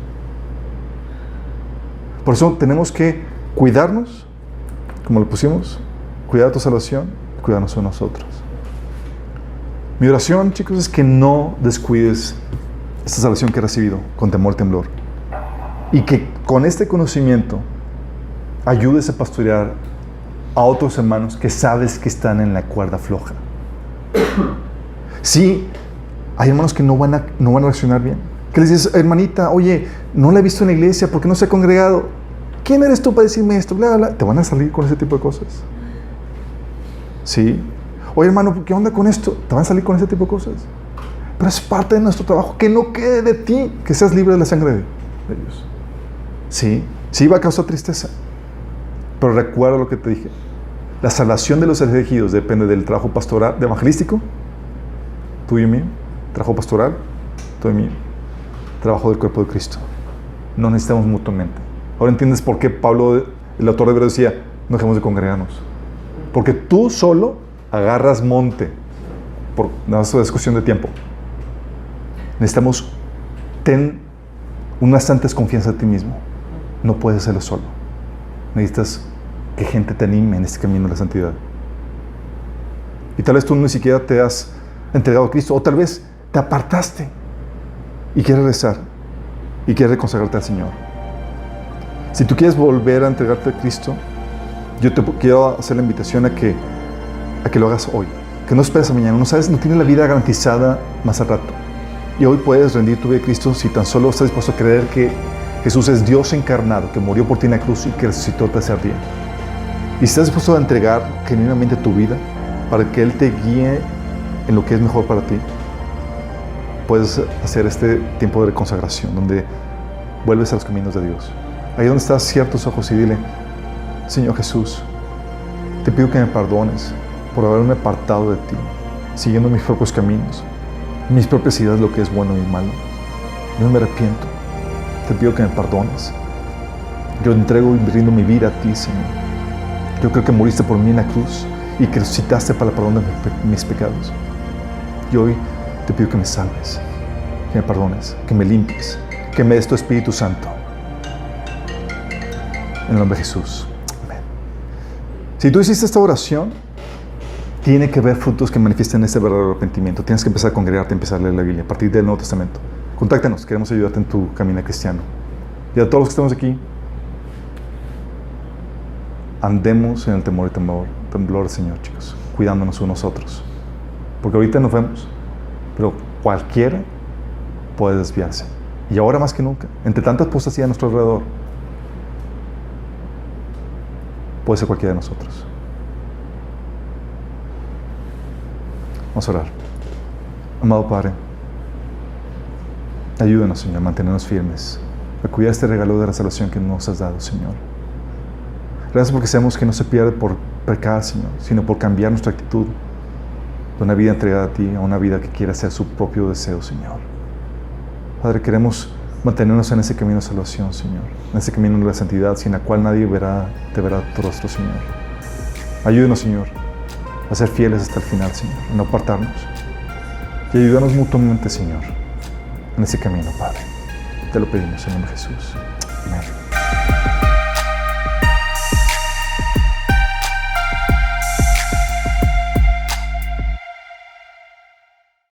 Por eso tenemos que cuidarnos, como lo pusimos, cuidar tu salvación, cuidarnos de nosotros. Mi oración, chicos, es que no descuides esta salvación que has recibido con temor y temblor. Y que con este conocimiento ayudes a pastorear a otros hermanos que sabes que están en la cuerda floja. Sí, hay hermanos que no van a reaccionar bien. Que les dices, hermanita, oye, no la he visto en la iglesia, ¿por qué no se ha congregado? ¿Quién eres tú para decirme esto? Bla, bla, bla. Te van a salir con ese tipo de cosas. Sí. Oye, hermano, ¿qué onda con esto? Te van a salir con ese tipo de cosas. Pero es parte de nuestro trabajo. Que no quede de ti, que seas libre de la sangre de Dios. Sí, sí va a causar tristeza. Pero recuerda lo que te dije. La salvación de los elegidos depende del trabajo pastoral, de evangelístico, tuyo y mío. Trabajo pastoral, tuyo y mío. Trabajo del cuerpo de Cristo. No necesitamos mutuamente. Ahora entiendes por qué Pablo, el autor de Hebreos, decía, no dejemos de congregarnos. Porque tú solo agarras monte. No es cuestión de tiempo. Necesitamos, ten una santa desconfianza de ti mismo. No puedes hacerlo solo. Necesitas que gente te anime en este camino de la santidad. Y tal vez tú ni siquiera te has entregado a Cristo, o tal vez te apartaste y quieres rezar y quieres consagrarte al Señor. Si tú quieres volver a entregarte a Cristo, yo te quiero hacer la invitación a que lo hagas hoy. Que no esperes a mañana. No sabes, no tienes la vida garantizada más al rato. Y hoy puedes rendir tu vida a Cristo si tan solo estás dispuesto a creer que Jesús es Dios encarnado, que murió por ti en la cruz y que resucitó el tercer día. y si estás dispuesto a entregar genuinamente tu vida para que Él te guíe en lo que es mejor para ti, puedes hacer este tiempo de consagración donde vuelves a los caminos de Dios. Ahí donde estás, cierra tus ojos y dile: Señor Jesús, te pido que me perdones por haberme apartado de ti, siguiendo mis propios caminos, mis propias ideas de lo que es bueno y malo. Yo me arrepiento. Te pido que me perdones. Yo entrego y rindo mi vida a ti, Señor. Yo creo que moriste por mí en la cruz y que resucitaste para el perdón de mis pecados. Y hoy te pido que me salves, que me perdones, que me limpies, que me des tu Espíritu Santo. En el nombre de Jesús. Amén. Si tú hiciste esta oración, tiene que haber frutos que manifiesten ese verdadero arrepentimiento. Tienes que empezar a congregarte, empezar a leer la Biblia a partir del Nuevo Testamento. Contáctanos, queremos ayudarte en tu camino cristiano. Y a todos los que estamos aquí, andemos en el temor y temblor del Señor, chicos, cuidándonos unos a otros. Porque ahorita nos vemos, pero cualquiera puede desviarse. Y ahora más que nunca, entre tantas apostasía a nuestro alrededor, puede ser cualquiera de nosotros. Vamos a orar. Amado Padre, ayúdanos, Señor, a mantenernos firmes, a cuidar este regalo de la salvación que nos has dado, Señor. Gracias porque sabemos que no se pierde por pecar, Señor, sino por cambiar nuestra actitud de una vida entregada a Ti a una vida que quiera hacer su propio deseo, Señor. Padre, queremos mantenernos en ese camino de salvación, Señor, en ese camino de la santidad, sin la cual nadie te verá tu rostro, Señor. Ayúdanos, Señor, a ser fieles hasta el final, Señor, a no apartarnos. Y ayúdanos mutuamente, Señor, en ese camino, Padre. Te lo pedimos en el nombre de Jesús. Amén.